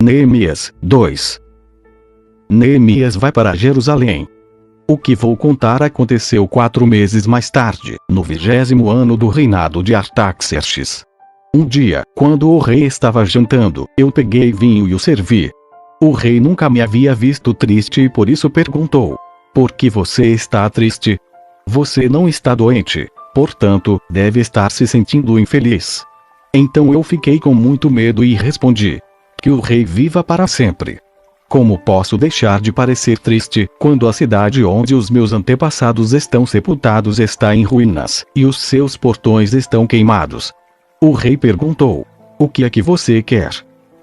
Neemias 2. Neemias vai para Jerusalém. O que vou contar aconteceu 4 meses mais tarde, no 20º ano do reinado de Artaxerxes. Um dia, quando o rei estava jantando, eu peguei vinho e o servi. O rei nunca me havia visto triste e por isso perguntou: por que você está triste? Você não está doente, portanto, deve estar se sentindo infeliz. Então eu fiquei com muito medo e respondi: que o rei viva para sempre. Como posso deixar de parecer triste, quando a cidade onde os meus antepassados estão sepultados está em ruínas, e os seus portões estão queimados? O rei perguntou: o que é que você quer?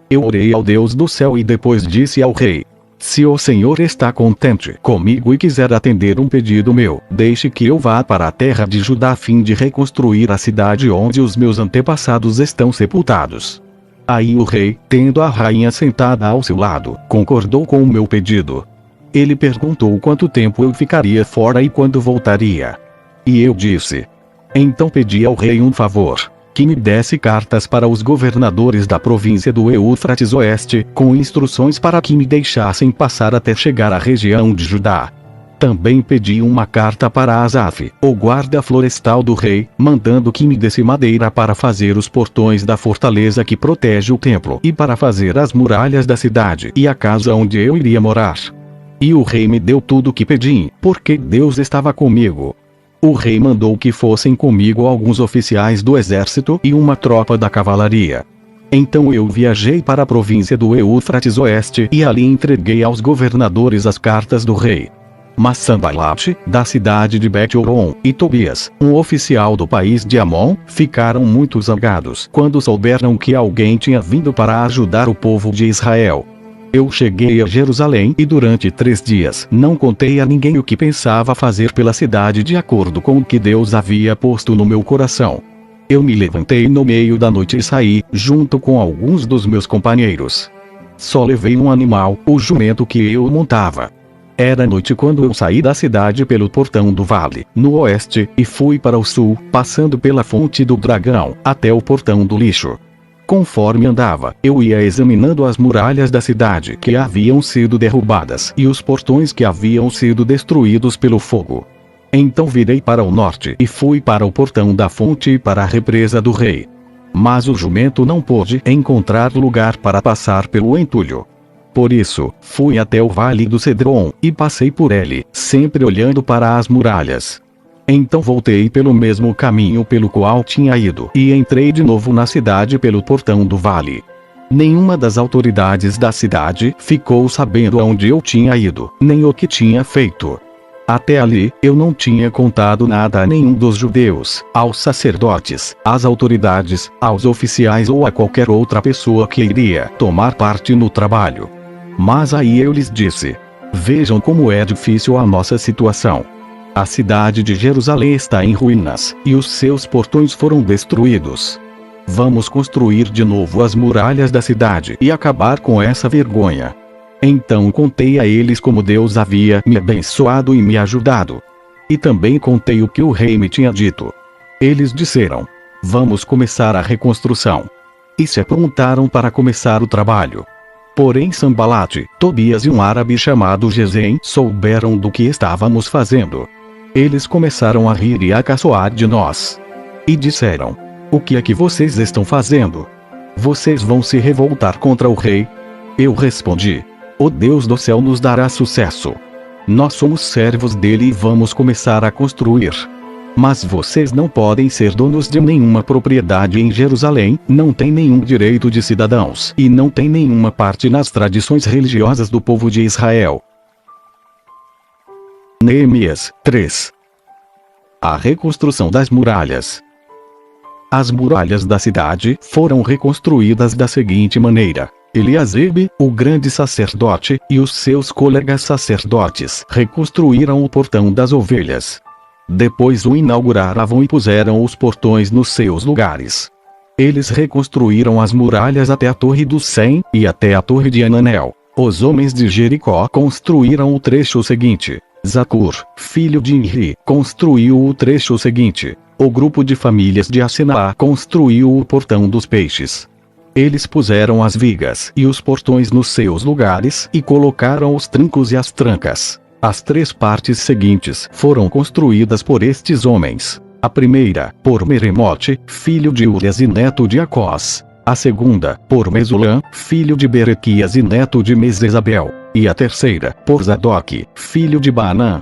Eu orei ao Deus do céu e depois disse ao rei: se o Senhor está contente comigo e quiser atender um pedido meu, deixe que eu vá para a terra de Judá a fim de reconstruir a cidade onde os meus antepassados estão sepultados. Aí o rei, tendo a rainha sentada ao seu lado, concordou com o meu pedido. Ele perguntou quanto tempo eu ficaria fora e quando voltaria. E eu disse: então pedi ao rei um favor, que me desse cartas para os governadores da província do Eufrates Oeste, com instruções para que me deixassem passar até chegar à região de Judá. Também pedi uma carta para Asaf, o guarda florestal do rei, mandando que me desse madeira para fazer os portões da fortaleza que protege o templo e para fazer as muralhas da cidade e a casa onde eu iria morar. E o rei me deu tudo o que pedi, porque Deus estava comigo. O rei mandou que fossem comigo alguns oficiais do exército e uma tropa da cavalaria. Então eu viajei para a província do Eufrates Oeste e ali entreguei aos governadores as cartas do rei. Mas Sanbalate, da cidade de Bet-Horon, e Tobias, um oficial do país de Amon, ficaram muito zangados quando souberam que alguém tinha vindo para ajudar o povo de Israel. Eu cheguei a Jerusalém e durante 3 dias não contei a ninguém o que pensava fazer pela cidade de acordo com o que Deus havia posto no meu coração. Eu me levantei no meio da noite e saí, junto com alguns dos meus companheiros. Só levei um animal, o jumento que eu montava. Era noite quando eu saí da cidade pelo portão do vale, no oeste, e fui para o sul, passando pela fonte do dragão, até o portão do lixo. Conforme andava, eu ia examinando as muralhas da cidade que haviam sido derrubadas e os portões que haviam sido destruídos pelo fogo. Então virei para o norte e fui para o portão da fonte e para a represa do rei. Mas o jumento não pôde encontrar lugar para passar pelo entulho. Por isso, fui até o vale do Cedron, e passei por ele, sempre olhando para as muralhas. Então voltei pelo mesmo caminho pelo qual tinha ido, e entrei de novo na cidade pelo portão do vale. Nenhuma das autoridades da cidade ficou sabendo aonde eu tinha ido, nem o que tinha feito. Até ali, eu não tinha contado nada a nenhum dos judeus, aos sacerdotes, às autoridades, aos oficiais ou a qualquer outra pessoa que iria tomar parte no trabalho. Mas aí eu lhes disse: vejam como é difícil a nossa situação. A cidade de Jerusalém está em ruínas, e os seus portões foram destruídos. Vamos construir de novo as muralhas da cidade e acabar com essa vergonha. Então contei a eles como Deus havia me abençoado e me ajudado. E também contei o que o rei me tinha dito. Eles disseram: vamos começar a reconstrução. E se aprontaram para começar o trabalho. Porém Sanbalate, Tobias e um árabe chamado Gesem souberam do que estávamos fazendo. Eles começaram a rir e a caçoar de nós. E disseram: o que é que vocês estão fazendo? Vocês vão se revoltar contra o rei? Eu respondi: o Deus do céu nos dará sucesso. Nós somos servos dele e vamos começar a construir. Mas vocês não podem ser donos de nenhuma propriedade em Jerusalém, não têm nenhum direito de cidadãos e não têm nenhuma parte nas tradições religiosas do povo de Israel. Neemias 3. A reconstrução das muralhas. As muralhas da cidade foram reconstruídas da seguinte maneira: Eliasibe, o grande sacerdote, e os seus colegas sacerdotes reconstruíram o portão das ovelhas. Depois o inauguraram e puseram os portões nos seus lugares. Eles reconstruíram as muralhas até a Torre do Sem, e até a Torre de Ananel. Os homens de Jericó construíram o trecho seguinte. Zacur, filho de Inri, construiu o trecho seguinte. O grupo de famílias de Asenaá construiu o portão dos peixes. Eles puseram as vigas e os portões nos seus lugares e colocaram os trincos e as trancas. As 3 partes seguintes foram construídas por estes homens. A primeira, por Meremote, filho de Urias e neto de Acós. A segunda, por Mesulam, filho de Berequias e neto de Mesesabel. E a terceira, por Zadok, filho de Baanã.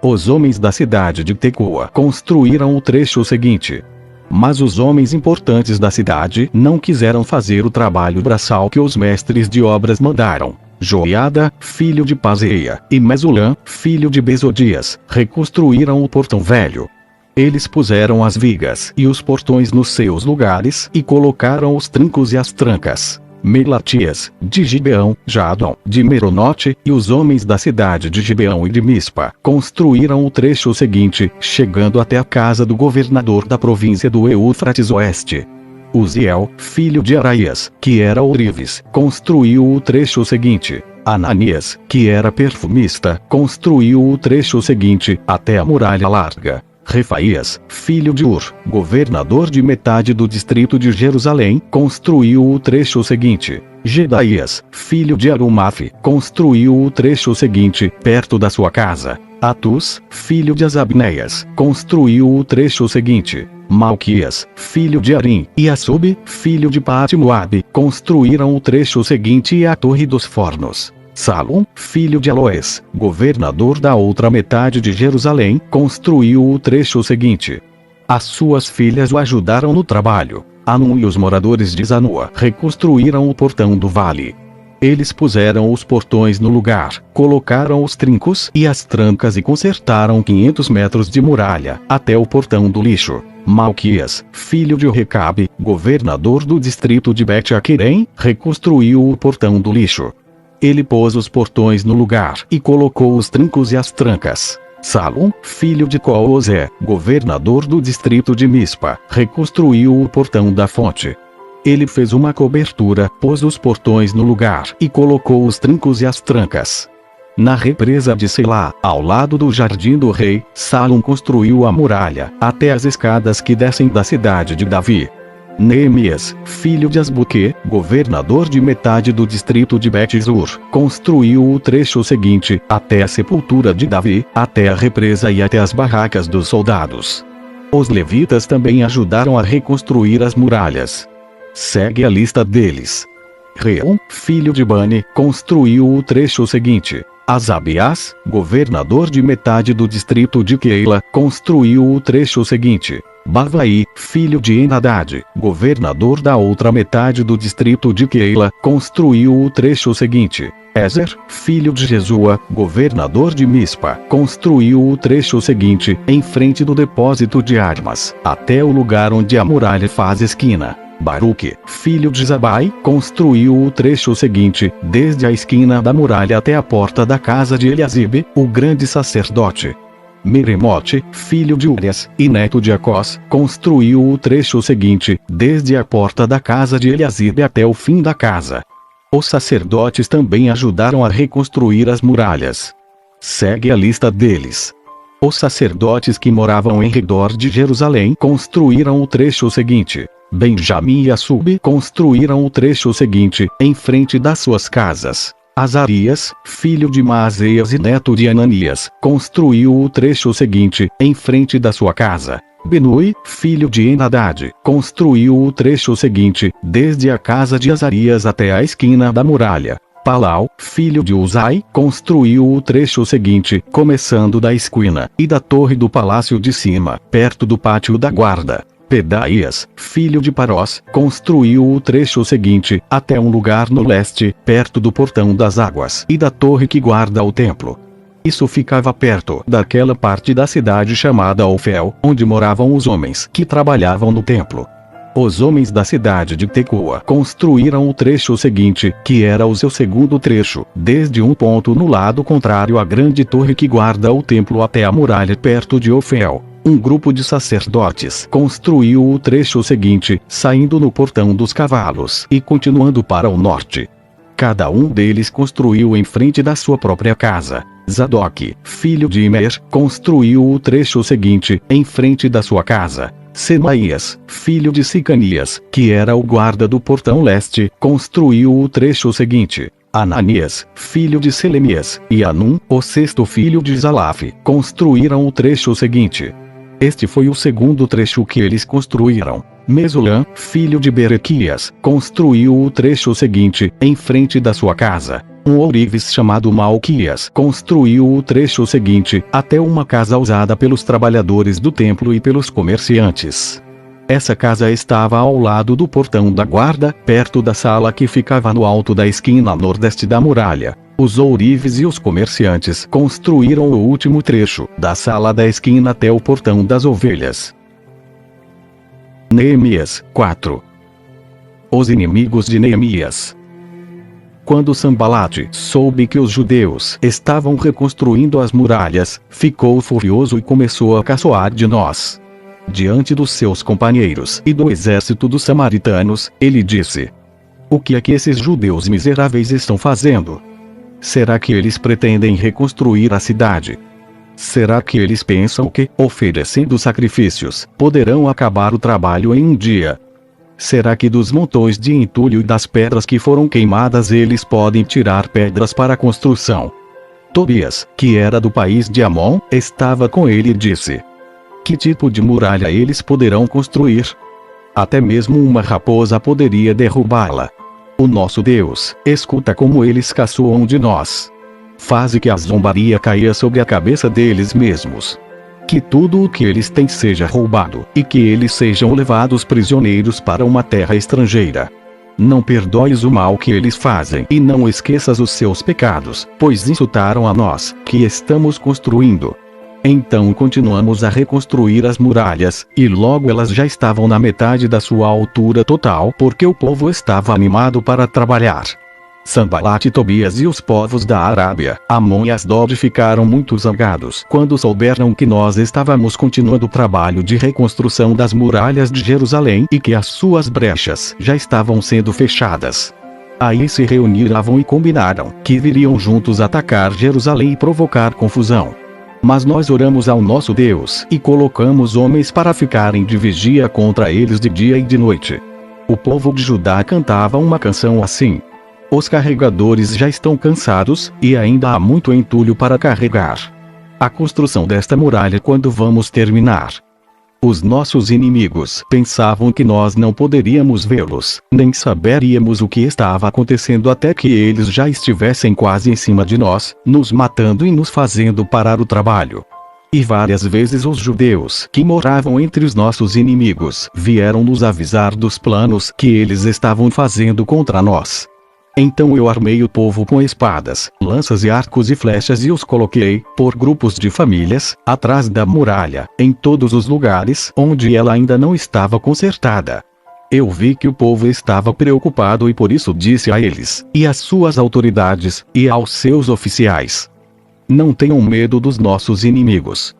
Os homens da cidade de Tecoa construíram o trecho seguinte. Mas os homens importantes da cidade não quiseram fazer o trabalho braçal que os mestres de obras mandaram. Joiada, filho de Paseia, e Mesulam, filho de Besodias, reconstruíram o portão velho. Eles puseram as vigas e os portões nos seus lugares e colocaram os trincos e as trancas. Melatias, de Gibeão, Jadon, de Meronote, e os homens da cidade de Gibeão e de Mispa, construíram o trecho seguinte, chegando até a casa do governador da província do Eufrates Oeste. Uziel, filho de Araías, que era ourives, construiu o trecho seguinte. Ananias, que era perfumista, construiu o trecho seguinte, até a muralha larga. Refaías, filho de Ur, governador de metade do distrito de Jerusalém, construiu o trecho seguinte. Gedaías, filho de Arumaf, construiu o trecho seguinte, perto da sua casa. Atus, filho de Asabneias, construiu o trecho seguinte. Malquias, filho de Arim, e Assub, filho de Paati-Moabe, construíram o trecho seguinte e a torre dos fornos. Salum, filho de Aloés, governador da outra metade de Jerusalém, construiu o trecho seguinte. As suas filhas o ajudaram no trabalho. Anum e os moradores de Zanoa reconstruíram o portão do vale. Eles puseram os portões no lugar, colocaram os trincos e as trancas e consertaram 500 metros de muralha, até o portão do lixo. Malquias, filho de Recabe, governador do distrito de Bet-Aquerem, reconstruiu o portão do lixo. Ele pôs os portões no lugar e colocou os trincos e as trancas. Salum, filho de Coozé, governador do distrito de Mispa, reconstruiu o portão da fonte. Ele fez uma cobertura, pôs os portões no lugar e colocou os trincos e as trancas. Na represa de Selá, ao lado do jardim do rei, Salum construiu a muralha, até as escadas que descem da cidade de Davi. Neemias, filho de Asbuque, governador de metade do distrito de Bet-Zur, construiu o trecho seguinte, até a sepultura de Davi, até a represa e até as barracas dos soldados. Os levitas também ajudaram a reconstruir as muralhas. Segue a lista deles. Reum, filho de Bani, construiu o trecho seguinte. Asabias, governador de metade do distrito de Keila, construiu o trecho seguinte. Bavai, filho de Enadad, governador da outra metade do distrito de Keila, construiu o trecho seguinte. Ezer, filho de Jesua, governador de Mispa, construiu o trecho seguinte, em frente do depósito de armas, até o lugar onde a muralha faz esquina. Baruque, filho de Zabai, construiu o trecho seguinte, desde a esquina da muralha até a porta da casa de Eliasibe, o grande sacerdote. Meremote, filho de Urias, e neto de Acós, construiu o trecho seguinte, desde a porta da casa de Eliasibe até o fim da casa. Os sacerdotes também ajudaram a reconstruir as muralhas. Segue a lista deles. Os sacerdotes que moravam em redor de Jerusalém construíram o trecho seguinte. Benjamim e Assub construíram o trecho seguinte, em frente das suas casas. Azarias, filho de Maazéias e neto de Ananias, construiu o trecho seguinte, em frente da sua casa. Benui, filho de Enadad, construiu o trecho seguinte, desde a casa de Azarias até a esquina da muralha. Palau, filho de Uzai, construiu o trecho seguinte, começando da esquina e da torre do palácio de cima, perto do pátio da guarda. Pedaías, filho de Parós, construiu o trecho seguinte, até um lugar no leste, perto do portão das águas e da torre que guarda o templo. Isso ficava perto daquela parte da cidade chamada Ofel, onde moravam os homens que trabalhavam no templo. Os homens da cidade de Tecoa construíram o trecho seguinte, que era o seu segundo trecho, desde um ponto no lado contrário à grande torre que guarda o templo até a muralha perto de Ofel. Um grupo de sacerdotes construiu o trecho seguinte, saindo no portão dos cavalos e continuando para o norte. Cada um deles construiu em frente da sua própria casa. Zadok, filho de Imer, construiu o trecho seguinte, em frente da sua casa. Semaías, filho de Sicanias, que era o guarda do portão leste, construiu o trecho seguinte. Ananias, filho de Selemias, e Anum, o sexto filho de Zalaf, construíram o trecho seguinte. Este foi o segundo trecho que eles construíram. Mesulam, filho de Berequias, construiu o trecho seguinte, em frente da sua casa. Um ourives chamado Malquias construiu o trecho seguinte, até uma casa usada pelos trabalhadores do templo e pelos comerciantes. Essa casa estava ao lado do portão da guarda, perto da sala que ficava no alto da esquina nordeste da muralha. Os ourives e os comerciantes construíram o último trecho, da sala da esquina até o portão das ovelhas. Neemias 4. Os inimigos de Neemias. Quando Sanbalate soube que os judeus estavam reconstruindo as muralhas, ficou furioso e começou a caçoar de nós. Diante dos seus companheiros e do exército dos samaritanos, ele disse: o que é que esses judeus miseráveis estão fazendo? Será que eles pretendem reconstruir a cidade? Será que eles pensam que, oferecendo sacrifícios, poderão acabar o trabalho em um dia? Será que dos montões de entulho e das pedras que foram queimadas eles podem tirar pedras para a construção? Tobias, que era do país de Amon, estava com ele e disse: que tipo de muralha eles poderão construir? Até mesmo uma raposa poderia derrubá-la. O nosso Deus, escuta como eles caçoam de nós. Faze que a zombaria caia sobre a cabeça deles mesmos. Que tudo o que eles têm seja roubado, e que eles sejam levados prisioneiros para uma terra estrangeira. Não perdoes o mal que eles fazem e não esqueças os seus pecados, pois insultaram a nós, que estamos construindo. Então continuamos a reconstruir as muralhas, e logo elas já estavam na metade da sua altura total porque o povo estava animado para trabalhar. Sanbalate, Tobias e os povos da Arábia, Amon e Asdod ficaram muito zangados quando souberam que nós estávamos continuando o trabalho de reconstrução das muralhas de Jerusalém e que as suas brechas já estavam sendo fechadas. Aí se reuniram e combinaram que viriam juntos atacar Jerusalém e provocar confusão. Mas nós oramos ao nosso Deus e colocamos homens para ficarem de vigia contra eles de dia e de noite. O povo de Judá cantava uma canção assim: os carregadores já estão cansados, e ainda há muito entulho para carregar. A construção desta muralha quando vamos terminar? Os nossos inimigos pensavam que nós não poderíamos vê-los, nem saberíamos o que estava acontecendo até que eles já estivessem quase em cima de nós, nos matando e nos fazendo parar o trabalho. E várias vezes os judeus que moravam entre os nossos inimigos vieram nos avisar dos planos que eles estavam fazendo contra nós. Então eu armei o povo com espadas, lanças e arcos e flechas e os coloquei, por grupos de famílias, atrás da muralha, em todos os lugares onde ela ainda não estava consertada. Eu vi que o povo estava preocupado e por isso disse a eles, e às suas autoridades, e aos seus oficiais: não tenham medo dos nossos inimigos.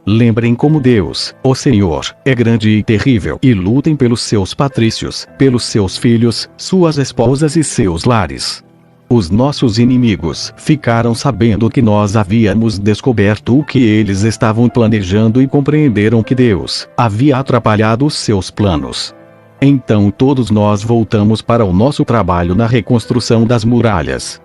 Lembrem como Deus, o Senhor, é grande e terrível, e lutem pelos seus patrícios, pelos seus filhos, suas esposas e seus lares. Os nossos inimigos ficaram sabendo que nós havíamos descoberto o que eles estavam planejando e compreenderam que Deus havia atrapalhado os seus planos. Então todos nós voltamos para o nosso trabalho na reconstrução das muralhas.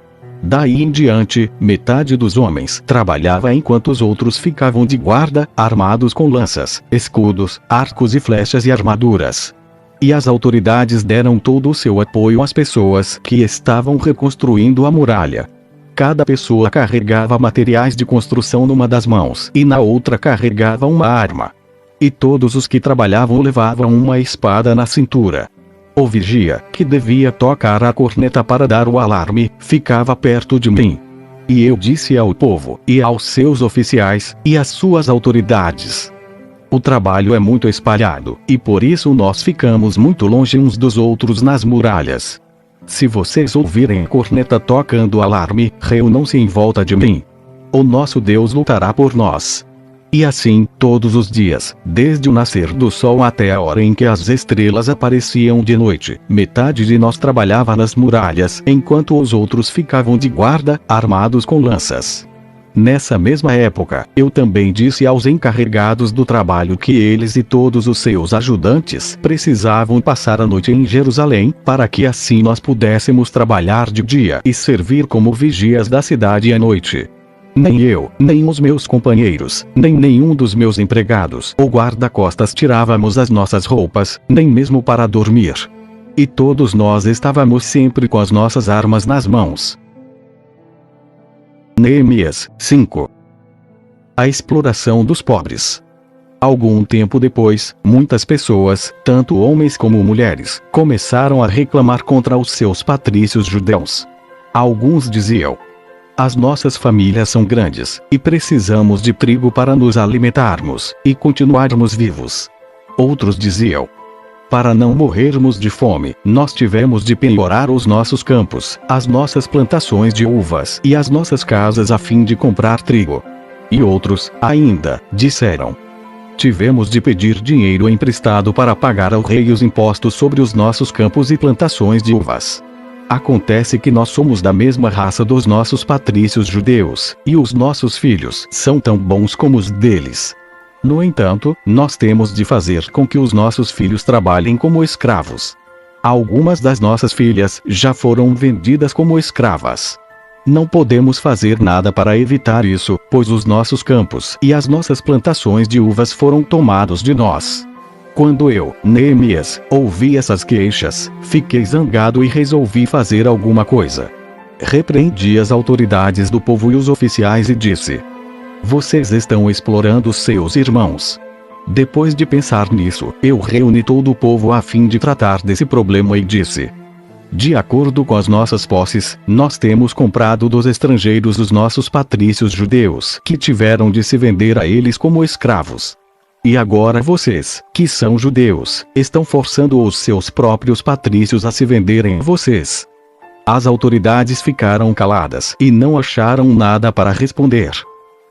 Daí em diante, metade dos homens trabalhava enquanto os outros ficavam de guarda, armados com lanças, escudos, arcos e flechas e armaduras. E as autoridades deram todo o seu apoio às pessoas que estavam reconstruindo a muralha. Cada pessoa carregava materiais de construção numa das mãos e na outra carregava uma arma. E todos os que trabalhavam levavam uma espada na cintura. O vigia, que devia tocar a corneta para dar o alarme, ficava perto de mim. E eu disse ao povo, e aos seus oficiais, e às suas autoridades: o trabalho é muito espalhado, e por isso nós ficamos muito longe uns dos outros nas muralhas. Se vocês ouvirem a corneta tocando o alarme, reúnam-se em volta de mim. O nosso Deus lutará por nós. E assim, todos os dias, desde o nascer do sol até a hora em que as estrelas apareciam de noite, metade de nós trabalhava nas muralhas, enquanto os outros ficavam de guarda, armados com lanças. Nessa mesma época, eu também disse aos encarregados do trabalho que eles e todos os seus ajudantes precisavam passar a noite em Jerusalém, para que assim nós pudéssemos trabalhar de dia e servir como vigias da cidade à noite. Nem eu, nem os meus companheiros, nem nenhum dos meus empregados ou guarda-costas tirávamos as nossas roupas, nem mesmo para dormir. E todos nós estávamos sempre com as nossas armas nas mãos. Neemias 5. A exploração dos pobres. Algum tempo depois, muitas pessoas, tanto homens como mulheres, começaram a reclamar contra os seus patrícios judeus. Alguns diziam: as nossas famílias são grandes, e precisamos de trigo para nos alimentarmos, e continuarmos vivos. Outros diziam: para não morrermos de fome, nós tivemos de penhorar os nossos campos, as nossas plantações de uvas e as nossas casas a fim de comprar trigo. E outros, ainda, disseram: tivemos de pedir dinheiro emprestado para pagar ao rei os impostos sobre os nossos campos e plantações de uvas. Acontece que nós somos da mesma raça dos nossos patrícios judeus, e os nossos filhos são tão bons como os deles. No entanto, nós temos de fazer com que os nossos filhos trabalhem como escravos. Algumas das nossas filhas já foram vendidas como escravas. Não podemos fazer nada para evitar isso, pois os nossos campos e as nossas plantações de uvas foram tomados de nós. Quando eu, Neemias, ouvi essas queixas, fiquei zangado e resolvi fazer alguma coisa. Repreendi as autoridades do povo e os oficiais e disse: vocês estão explorando seus irmãos. Depois de pensar nisso, eu reuni todo o povo a fim de tratar desse problema e disse: de acordo com as nossas posses, nós temos comprado dos estrangeiros os nossos patrícios judeus, que tiveram de se vender a eles como escravos. E agora vocês, que são judeus, estão forçando os seus próprios patrícios a se venderem a vocês. As autoridades ficaram caladas e não acharam nada para responder.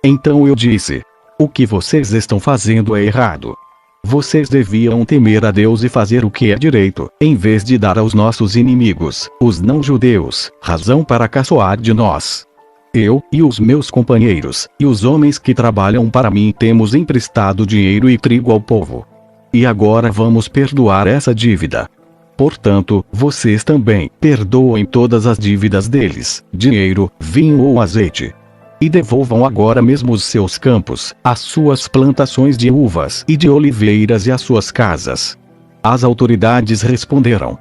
Então eu disse: o que vocês estão fazendo é errado. Vocês deviam temer a Deus e fazer o que é direito, em vez de dar aos nossos inimigos, os não-judeus, razão para caçoar de nós. Eu, e os meus companheiros, e os homens que trabalham para mim temos emprestado dinheiro e trigo ao povo. E agora vamos perdoar essa dívida. Portanto, vocês também perdoem todas as dívidas deles, dinheiro, vinho ou azeite. E devolvam agora mesmo os seus campos, as suas plantações de uvas e de oliveiras e as suas casas. As autoridades responderam: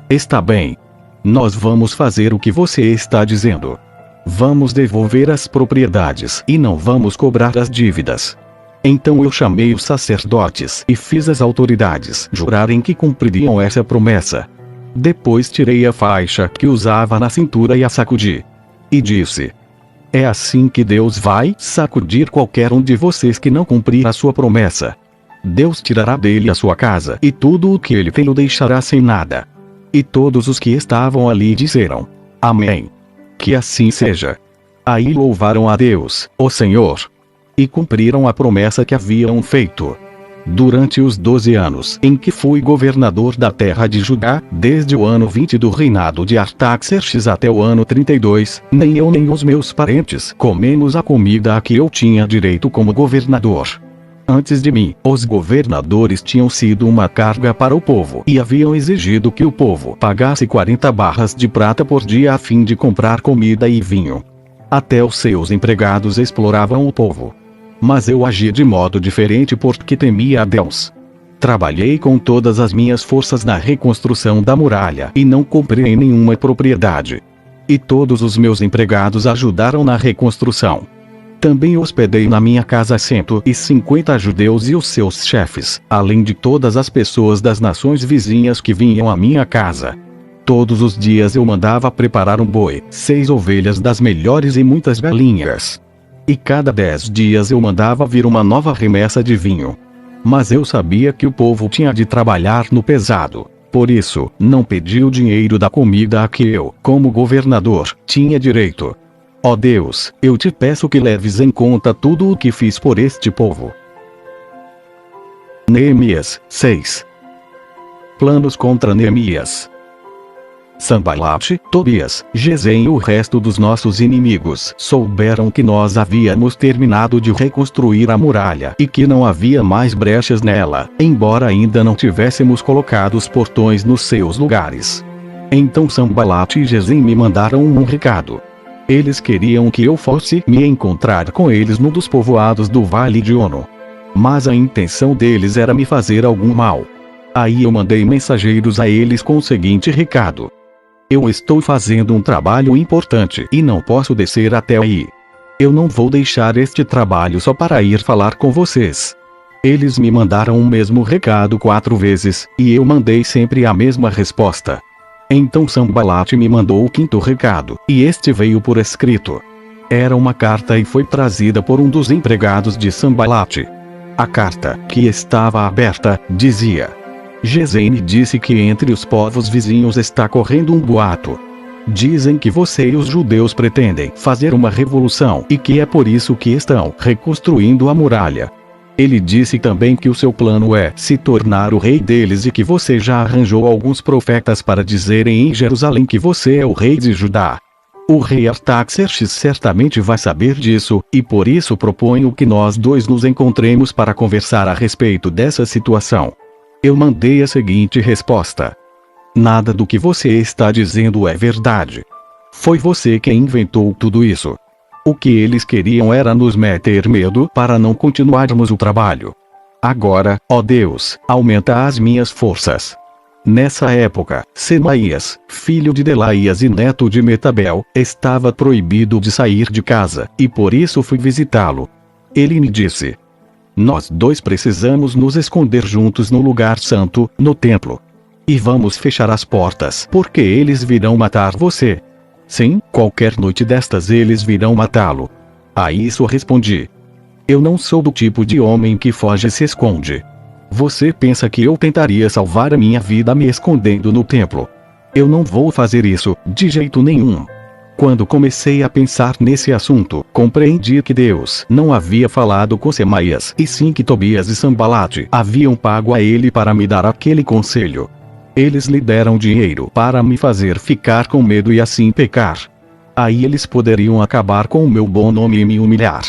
está bem. Nós vamos fazer o que você está dizendo. Vamos devolver as propriedades e não vamos cobrar as dívidas. Então eu chamei os sacerdotes e fiz as autoridades jurarem que cumpririam essa promessa. Depois tirei a faixa que usava na cintura e a sacudi. E disse: é assim que Deus vai sacudir qualquer um de vocês que não cumprir a sua promessa. Deus tirará dele a sua casa e tudo o que ele tem o deixará sem nada. E todos os que estavam ali disseram: amém. Que assim seja. Aí louvaram a Deus, o Senhor. E cumpriram a promessa que haviam feito. Durante os 12 anos em que fui governador da terra de Judá, desde o ano 20 do reinado de Artaxerxes até o ano 32, nem eu nem os meus parentes comemos a comida a que eu tinha direito como governador. Antes de mim, os governadores tinham sido uma carga para o povo e haviam exigido que o povo pagasse 40 barras de prata por dia a fim de comprar comida e vinho. Até os seus empregados exploravam o povo. Mas eu agi de modo diferente porque temia a Deus. Trabalhei com todas as minhas forças na reconstrução da muralha e não comprei nenhuma propriedade. E todos os meus empregados ajudaram na reconstrução. Também hospedei na minha casa 150 judeus e os seus chefes, além de todas as pessoas das nações vizinhas que vinham à minha casa. Todos os dias eu mandava preparar um boi, 6 ovelhas das melhores e muitas galinhas. E cada 10 dias eu mandava vir uma nova remessa de vinho. Mas eu sabia que o povo tinha de trabalhar no pesado. Por isso, não pedi o dinheiro da comida a que eu, como governador, tinha direito. Ó Deus, eu te peço que leves em conta tudo o que fiz por este povo. Neemias 6. Planos contra Neemias. Sanbalate, Tobias, Gesem e o resto dos nossos inimigos souberam que nós havíamos terminado de reconstruir a muralha e que não havia mais brechas nela, embora ainda não tivéssemos colocado os portões nos seus lugares. Então Sanbalate e Gesem me mandaram um recado. Eles queriam que eu fosse me encontrar com eles num dos povoados do Vale de Ono. Mas a intenção deles era me fazer algum mal. Aí eu mandei mensageiros a eles com o seguinte recado: eu estou fazendo um trabalho importante e não posso descer até aí. Eu não vou deixar este trabalho só para ir falar com vocês. Eles me mandaram o mesmo recado 4 vezes, e eu mandei sempre a mesma resposta. Então Sanbalate me mandou o 5º recado, e este veio por escrito. Era uma carta e foi trazida por um dos empregados de Sanbalate. A carta, que estava aberta, dizia: Gesem disse que entre os povos vizinhos está correndo um boato. Dizem que você e os judeus pretendem fazer uma revolução e que é por isso que estão reconstruindo a muralha. Ele disse também que o seu plano é se tornar o rei deles e que você já arranjou alguns profetas para dizerem em Jerusalém que você é o rei de Judá. O rei Artaxerxes certamente vai saber disso, e por isso proponho que nós dois nos encontremos para conversar a respeito dessa situação. Eu mandei a seguinte resposta: nada do que você está dizendo é verdade. Foi você quem inventou tudo isso. O que eles queriam era nos meter medo para não continuarmos o trabalho. Agora, ó Deus, aumenta as minhas forças. Nessa época, Semaías, filho de Delaías e neto de Metabel, estava proibido de sair de casa, e por isso fui visitá-lo. Ele me disse: nós dois precisamos nos esconder juntos no lugar santo, no templo. E vamos fechar as portas, porque eles virão matar você. Sim, qualquer noite destas eles virão matá-lo. A isso respondi: eu não sou do tipo de homem que foge e se esconde. Você pensa que eu tentaria salvar a minha vida me escondendo no templo? Eu não vou fazer isso, de jeito nenhum. Quando comecei a pensar nesse assunto, compreendi que Deus não havia falado com Semaías, e sim que Tobias e Sanbalate haviam pago a ele para me dar aquele conselho. Eles lhe deram dinheiro para me fazer ficar com medo e assim pecar. Aí eles poderiam acabar com o meu bom nome e me humilhar.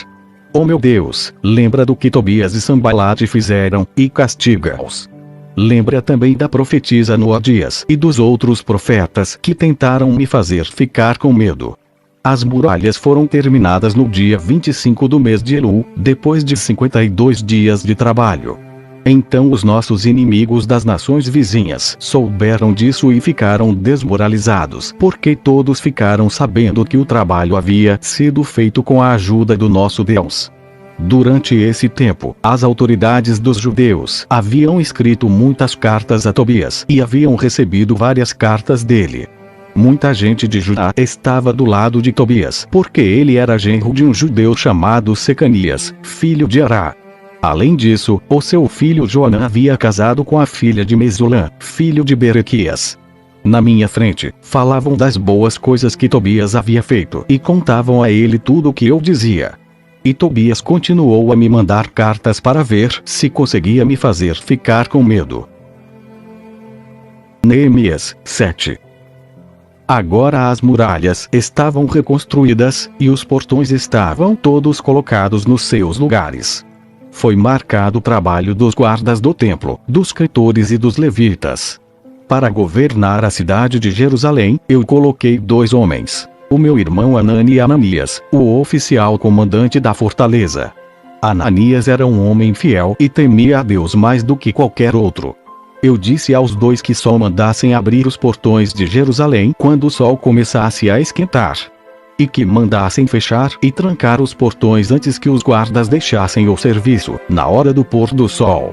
Oh meu Deus, lembra do que Tobias e Sanbalate fizeram, e castiga-os. Lembra também da profetisa Noadias e dos outros profetas que tentaram me fazer ficar com medo. As muralhas foram terminadas no dia 25 do mês de Elul, depois de 52 dias de trabalho. Então os nossos inimigos das nações vizinhas souberam disso e ficaram desmoralizados, porque todos ficaram sabendo que o trabalho havia sido feito com a ajuda do nosso Deus. Durante esse tempo, as autoridades dos judeus haviam escrito muitas cartas a Tobias e haviam recebido várias cartas dele. Muita gente de Judá estava do lado de Tobias, porque ele era genro de um judeu chamado Secanias, filho de Ará. Além disso, o seu filho Joanã havia casado com a filha de Mesulam, filho de Berequias. Na minha frente, falavam das boas coisas que Tobias havia feito e contavam a ele tudo o que eu dizia. E Tobias continuou a me mandar cartas para ver se conseguia me fazer ficar com medo. Neemias 7. Agora as muralhas estavam reconstruídas, e os portões estavam todos colocados nos seus lugares. Foi marcado o trabalho dos guardas do templo, dos cantores e dos levitas. Para governar a cidade de Jerusalém, eu coloquei 2 homens. O meu irmão Anani e Ananias, o oficial comandante da fortaleza. Ananias era um homem fiel e temia a Deus mais do que qualquer outro. Eu disse aos 2 que só mandassem abrir os portões de Jerusalém quando o sol começasse a esquentar. E que mandassem fechar e trancar os portões antes que os guardas deixassem o serviço, na hora do pôr do sol.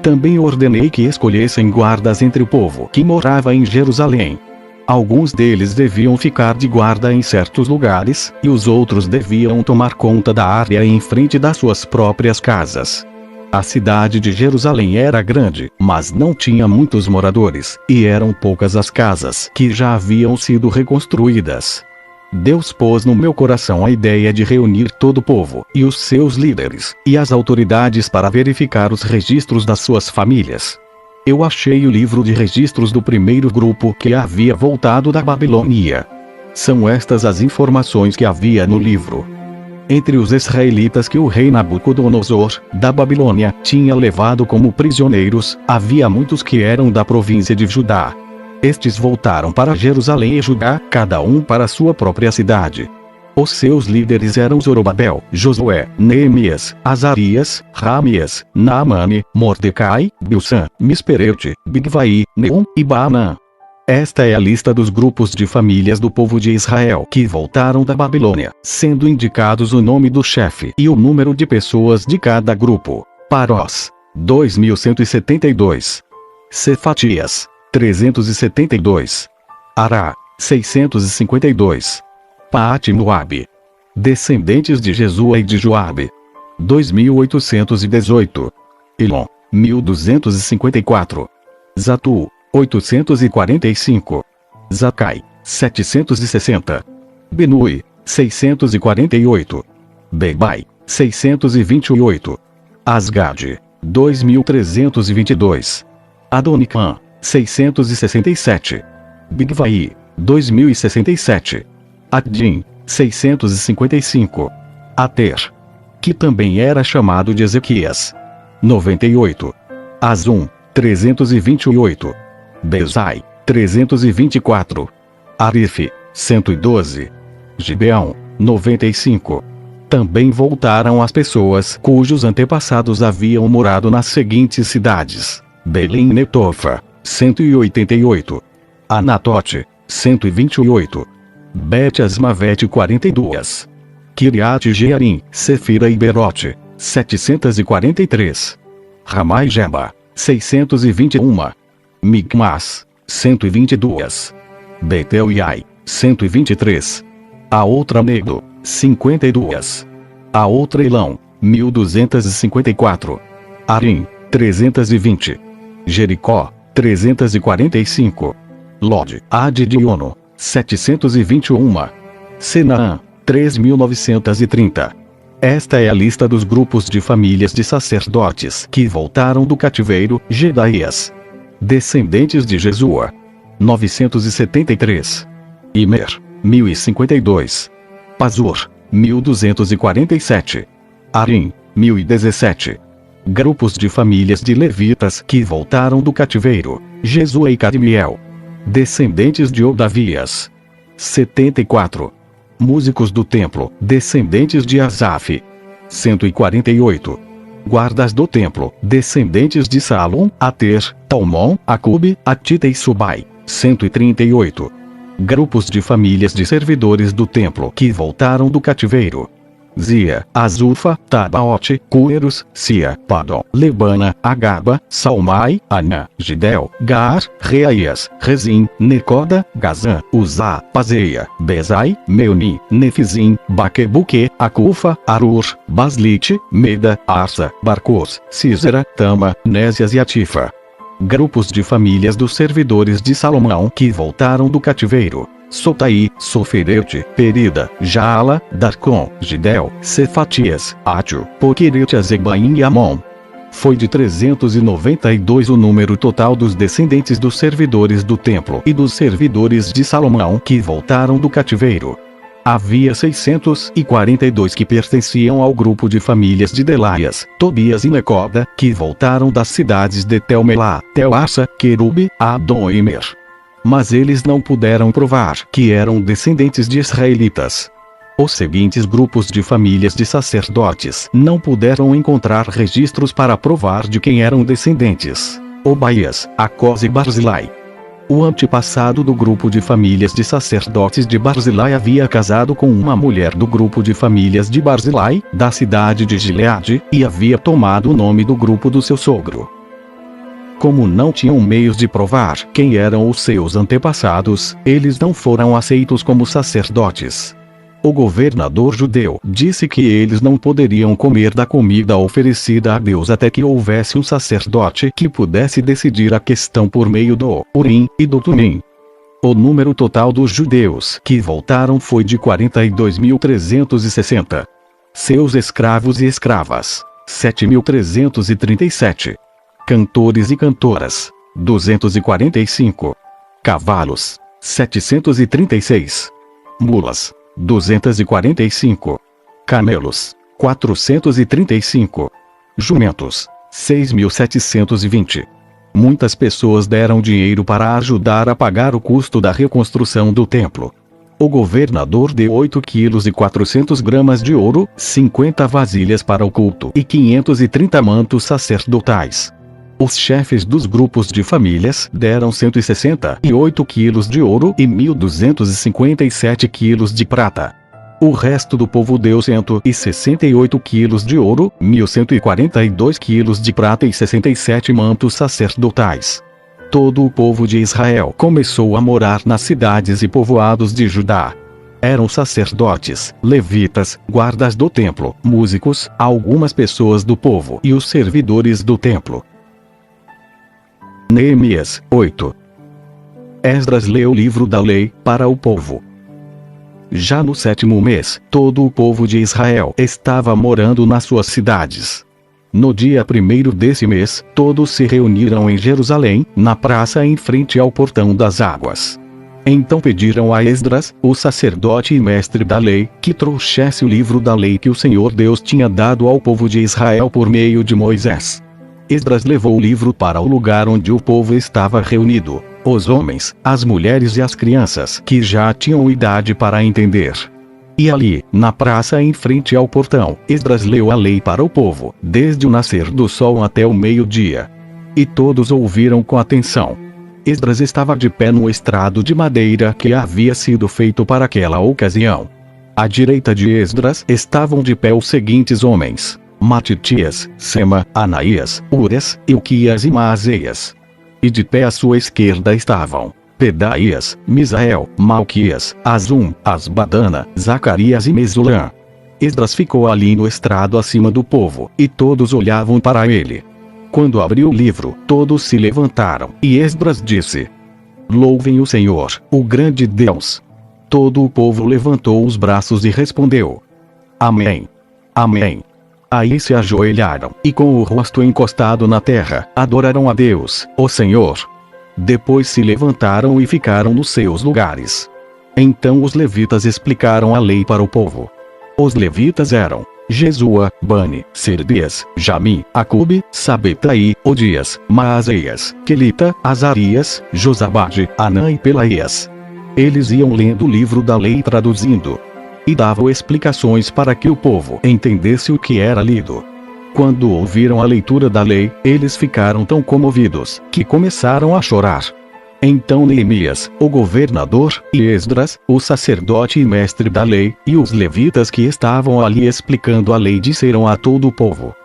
Também ordenei que escolhessem guardas entre o povo que morava em Jerusalém. Alguns deles deviam ficar de guarda em certos lugares, e os outros deviam tomar conta da área em frente das suas próprias casas. A cidade de Jerusalém era grande, mas não tinha muitos moradores, e eram poucas as casas que já haviam sido reconstruídas. Deus pôs no meu coração a ideia de reunir todo o povo, e os seus líderes, e as autoridades para verificar os registros das suas famílias. Eu achei o livro de registros do primeiro grupo que havia voltado da Babilônia. São estas as informações que havia no livro. Entre os israelitas que o rei Nabucodonosor, da Babilônia, tinha levado como prisioneiros, havia muitos que eram da província de Judá. Estes voltaram para Jerusalém e Judá, cada um para sua própria cidade. Os seus líderes eram Zorobabel, Josué, Neemias, Azarias, Ramias, Naamane, Mordecai, Bilsan, Misperete, Bigvai, Neum e Baanã. Esta é a lista dos grupos de famílias do povo de Israel que voltaram da Babilônia, sendo indicados o nome do chefe e o número de pessoas de cada grupo. Parós, 2172. Cefatias, 372. Ará, 652. Paate-Moabe. Descendentes de Jesua e de Joabe, 2818. Elon, 1254. Zatu, 845. Zacai, 760. Benui, 648. Bebai, 628. Asgade, 2322. Adonicam, 667. Bigvai, 2067. Addim, 655. Ater, que também era chamado de Ezequias, 98. Azum, 328. Bezai, 324. Arife, 112. Gibeão, 95. Também voltaram as pessoas cujos antepassados haviam morado nas seguintes cidades: Belém e Netofa, 188. Anatote, 128. Bet-Asmavete, 42. Kiriat Jearim, Sefira e Berote, 743. Ramai Jeba, 621. Migmas, 122. Betel e Ai, 123. A outra Negro, 52. A outra Elão, 1254. Arim, 320. Jericó, 345. Lod, Adidiono, 721. Senaã, 3930. Esta é a lista dos grupos de famílias de sacerdotes que voltaram do cativeiro. Gedaías, descendentes de Jesua, 973. Imer, 1052. Pazur, 1247. Arim, 1017. Grupos de famílias de levitas que voltaram do cativeiro. Jesua e Cadmiel, descendentes de Odavias, 74. Músicos do templo, descendentes de Asaf, 148. Guardas do templo, descendentes de Salom, Ater, Talmon, Acube, Atita e Subai, 138. Grupos de famílias de servidores do templo que voltaram do cativeiro. Zia, Azufa, Tabaote, Cueros, Sia, Padon, Lebana, Agaba, Salmai, Anã, Gidel, Gar, Reaias, Rezim, Necoda, Gazã, Uzá, Pazeia, Bezai, Meuni, Nefizim, Baquebuque, Acufa, Arur, Baslite, Meda, Arsa, Barcos, Císera, Tama, Nésias e Atifa. Grupos de famílias dos servidores de Salomão que voltaram do cativeiro. Sotai, Soferete, Perida, Jaala, Darcon, Gidel, Cefatias, Átio, Poquerete, Azebaim e Amon. Foi de 392 o número total dos descendentes dos servidores do templo e dos servidores de Salomão que voltaram do cativeiro. Havia 642 que pertenciam ao grupo de famílias de Delaias, Tobias e Necoda, que voltaram das cidades de Telmelá, Tel-Assa, Querube, Adom e Imer. Mas eles não puderam provar que eram descendentes de israelitas. Os seguintes grupos de famílias de sacerdotes não puderam encontrar registros para provar de quem eram descendentes: Obaias, Acós e Barzilai. O antepassado do grupo de famílias de sacerdotes de Barzilai havia casado com uma mulher do grupo de famílias de Barzilai, da cidade de Gileade, e havia tomado o nome do grupo do seu sogro. Como não tinham meios de provar quem eram os seus antepassados, eles não foram aceitos como sacerdotes. O governador judeu disse que eles não poderiam comer da comida oferecida a Deus até que houvesse um sacerdote que pudesse decidir a questão por meio do Urim e do Tumim. O número total dos judeus que voltaram foi de 42.360. Seus escravos e escravas, 7.337. Cantores e cantoras, 245. Cavalos, 736. Mulas, 245. Camelos, 435. Jumentos, 6.720. Muitas pessoas deram dinheiro para ajudar a pagar o custo da reconstrução do templo. O governador deu 8 quilos e 400 gramas de ouro, 50 vasilhas para o culto e 530 mantos sacerdotais. Os chefes dos grupos de famílias deram 168 quilos de ouro e 1.257 quilos de prata. O resto do povo deu 168 quilos de ouro, 1.142 quilos de prata e 67 mantos sacerdotais. Todo o povo de Israel começou a morar nas cidades e povoados de Judá. Eram sacerdotes, levitas, guardas do templo, músicos, algumas pessoas do povo e os servidores do templo. Neemias 8. Esdras leu o livro da lei para o povo. Já no 7º mês, todo o povo de Israel estava morando nas suas cidades. No dia 1º desse mês, todos se reuniram em Jerusalém, na praça em frente ao portão das águas. Então pediram a Esdras, o sacerdote e mestre da lei, que trouxesse o livro da lei que o Senhor Deus tinha dado ao povo de Israel por meio de Moisés. Esdras levou o livro para o lugar onde o povo estava reunido, os homens, as mulheres e as crianças que já tinham idade para entender. E ali, na praça em frente ao portão, Esdras leu a lei para o povo, desde o nascer do sol até o meio-dia. E todos ouviram com atenção. Esdras estava de pé no estrado de madeira que havia sido feito para aquela ocasião. À direita de Esdras estavam de pé os seguintes homens: Matitias, Sema, Anaías, Ures, Ilquias e Maazéias. E de pé à sua esquerda estavam Pedaías, Misael, Malquias, Azum, Asbadana, Zacarias e Mesulã. Esdras ficou ali no estrado acima do povo, e todos olhavam para ele. Quando abriu o livro, todos se levantaram, e Esdras disse: Louvem o Senhor, o grande Deus. Todo o povo levantou os braços e respondeu: Amém. Amém. Aí se ajoelharam, e com o rosto encostado na terra, adoraram a Deus, o Senhor. Depois se levantaram e ficaram nos seus lugares. Então os levitas explicaram a lei para o povo. Os levitas eram Jesua, Bani, Serbias, Jami, Acube, Sabetai, Odias, Maazéias, Quelita, Azarias, Josabade, Anã e Pelaías. Eles iam lendo o livro da lei e traduzindo. E davam explicações para que o povo entendesse o que era lido. Quando ouviram a leitura da lei, eles ficaram tão comovidos, que começaram a chorar. Então Neemias, o governador, e Esdras, o sacerdote e mestre da lei, e os levitas que estavam ali explicando a lei disseram a todo o povo: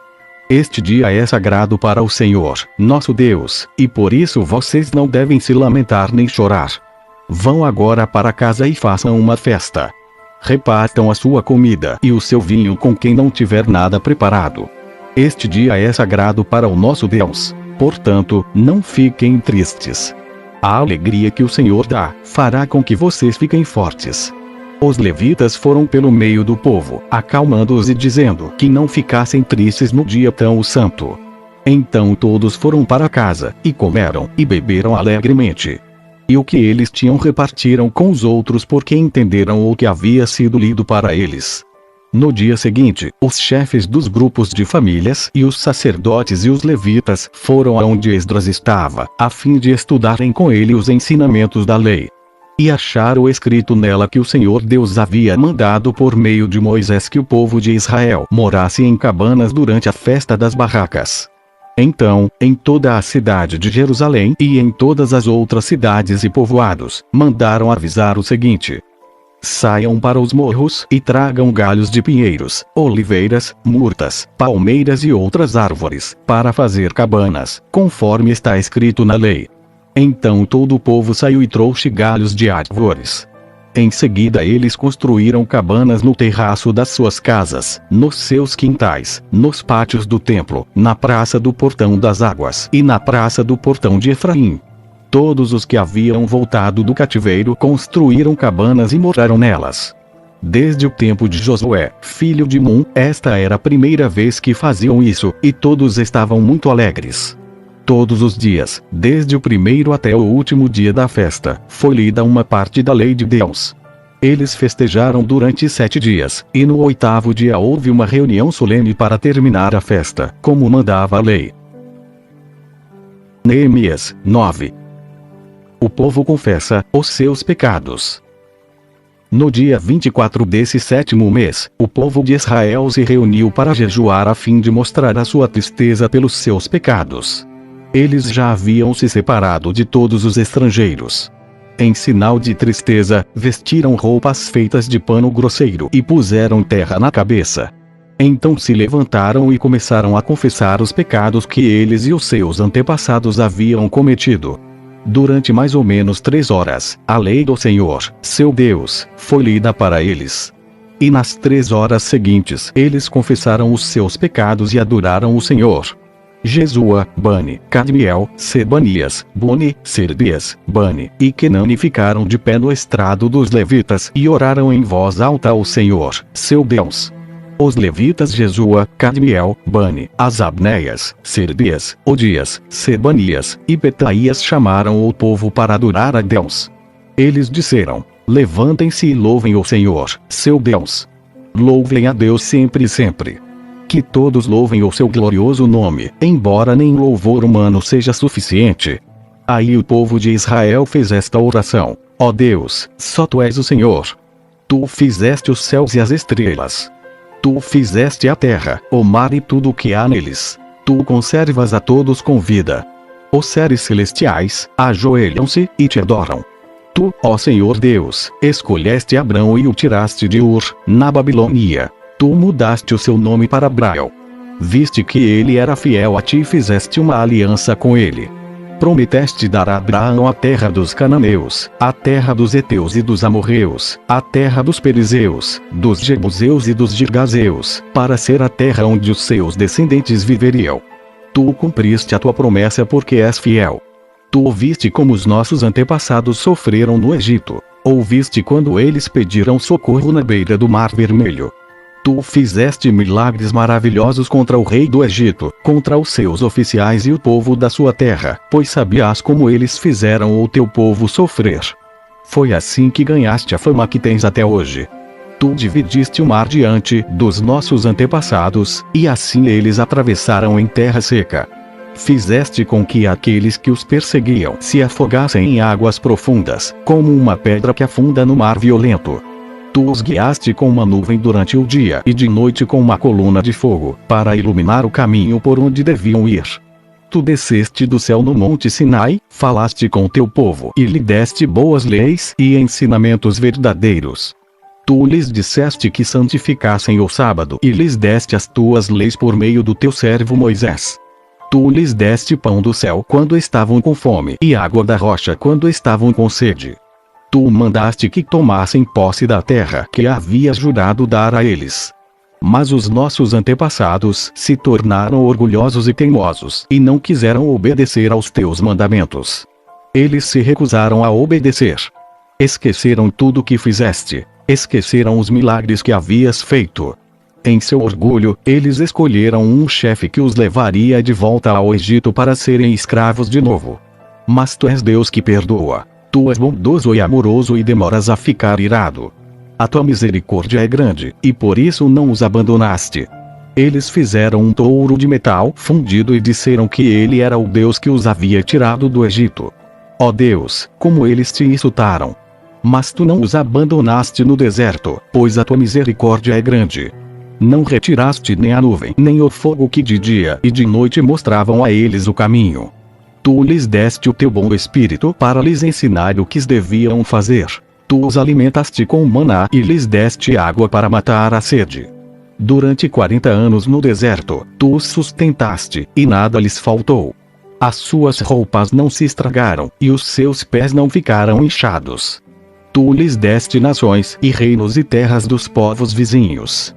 Este dia é sagrado para o Senhor, nosso Deus, e por isso vocês não devem se lamentar nem chorar. Vão agora para casa e façam uma festa. Repartam a sua comida e o seu vinho com quem não tiver nada preparado. Este dia é sagrado para o nosso Deus, portanto, não fiquem tristes. A alegria que o Senhor dá, fará com que vocês fiquem fortes. Os levitas foram pelo meio do povo, acalmando-os e dizendo que não ficassem tristes no dia tão santo. Então todos foram para casa, e comeram, e beberam alegremente. E o que eles tinham repartiram com os outros porque entenderam o que havia sido lido para eles. No dia seguinte, os chefes dos grupos de famílias e os sacerdotes e os levitas foram aonde Esdras estava, a fim de estudarem com ele os ensinamentos da lei. E acharam escrito nela que o Senhor Deus havia mandado por meio de Moisés que o povo de Israel morasse em cabanas durante a festa das barracas. Então, em toda a cidade de Jerusalém e em todas as outras cidades e povoados, mandaram avisar o seguinte: Saiam para os morros e tragam galhos de pinheiros, oliveiras, murtas, palmeiras e outras árvores, para fazer cabanas, conforme está escrito na lei. Então todo o povo saiu e trouxe galhos de árvores. Em seguida eles construíram cabanas no terraço das suas casas, nos seus quintais, nos pátios do templo, na praça do portão das águas e na praça do portão de Efraim. Todos os que haviam voltado do cativeiro construíram cabanas e moraram nelas. Desde o tempo de Josué, filho de Num, esta era a primeira vez que faziam isso, e todos estavam muito alegres. Todos os dias, desde o primeiro até o último dia da festa, foi lida uma parte da lei de Deus. Eles festejaram durante 7 dias, e no 8º dia houve uma reunião solene para terminar a festa, como mandava a lei. Neemias 9. O povo confessa os seus pecados. No dia 24 desse 7º mês, o povo de Israel se reuniu para jejuar a fim de mostrar a sua tristeza pelos seus pecados. Eles já haviam se separado de todos os estrangeiros. Em sinal de tristeza, vestiram roupas feitas de pano grosseiro e puseram terra na cabeça. Então se levantaram e começaram a confessar os pecados que eles e os seus antepassados haviam cometido. Durante mais ou menos 3 horas, a lei do Senhor, seu Deus, foi lida para eles. E nas 3 horas seguintes, eles confessaram os seus pecados e adoraram o Senhor. Jesua, Bani, Cadmiel, Sebanias, Buni, Serbias, Bani e Kenani ficaram de pé no estrado dos levitas e oraram em voz alta ao Senhor, seu Deus. Os levitas Jesua, Cadmiel, Bani, Asabneias, Serbias, Odias, Sebanias e Petaías chamaram o povo para adorar a Deus. Eles disseram: levantem-se e louvem o Senhor, seu Deus. Louvem a Deus sempre e sempre. Que todos louvem o seu glorioso nome, embora nem louvor humano seja suficiente. Aí o povo de Israel fez esta oração: ó Deus, só tu és o Senhor. Tu fizeste os céus e as estrelas. Tu fizeste a terra, o mar e tudo o que há neles. Tu conservas a todos com vida. Os seres celestiais ajoelham-se e te adoram. Tu, ó Senhor Deus, escolheste Abrão e o tiraste de Ur, na Babilônia. Tu mudaste o seu nome para Abraão. Viste que ele era fiel a ti e fizeste uma aliança com ele. Prometeste dar a Abraão a terra dos cananeus, a terra dos heteus e dos amorreus, a terra dos perizeus, dos jebuseus e dos girgazeus, para ser a terra onde os seus descendentes viveriam. Tu cumpriste a tua promessa porque és fiel. Tu ouviste como os nossos antepassados sofreram no Egito. Ouviste quando eles pediram socorro na beira do Mar Vermelho. Tu fizeste milagres maravilhosos contra o rei do Egito, contra os seus oficiais e o povo da sua terra, pois sabias como eles fizeram o teu povo sofrer. Foi assim que ganhaste a fama que tens até hoje. Tu dividiste o mar diante dos nossos antepassados, e assim eles atravessaram em terra seca. Fizeste com que aqueles que os perseguiam se afogassem em águas profundas, como uma pedra que afunda no mar violento. Tu os guiaste com uma nuvem durante o dia e de noite com uma coluna de fogo, para iluminar o caminho por onde deviam ir. Tu desceste do céu no monte Sinai, falaste com teu povo e lhe deste boas leis e ensinamentos verdadeiros. Tu lhes disseste que santificassem o sábado e lhes deste as tuas leis por meio do teu servo Moisés. Tu lhes deste pão do céu quando estavam com fome e água da rocha quando estavam com sede. Tu mandaste que tomassem posse da terra que havias jurado dar a eles. Mas os nossos antepassados se tornaram orgulhosos e teimosos e não quiseram obedecer aos teus mandamentos. Eles se recusaram a obedecer. Esqueceram tudo o que fizeste. Esqueceram os milagres que havias feito. Em seu orgulho, eles escolheram um chefe que os levaria de volta ao Egito para serem escravos de novo. Mas tu és Deus que perdoa. Tu és bondoso e amoroso e demoras a ficar irado. A tua misericórdia é grande, e por isso não os abandonaste. Eles fizeram um touro de metal fundido e disseram que ele era o Deus que os havia tirado do Egito. Ó Deus, como eles te insultaram! Mas tu não os abandonaste no deserto, pois a tua misericórdia é grande. Não retiraste nem a nuvem nem o fogo que de dia e de noite mostravam a eles o caminho. Tu lhes deste o teu bom espírito para lhes ensinar o que deviam fazer. Tu os alimentaste com maná e lhes deste água para matar a sede. Durante 40 anos no deserto, tu os sustentaste, e nada lhes faltou. As suas roupas não se estragaram, e os seus pés não ficaram inchados. Tu lhes deste nações e reinos e terras dos povos vizinhos.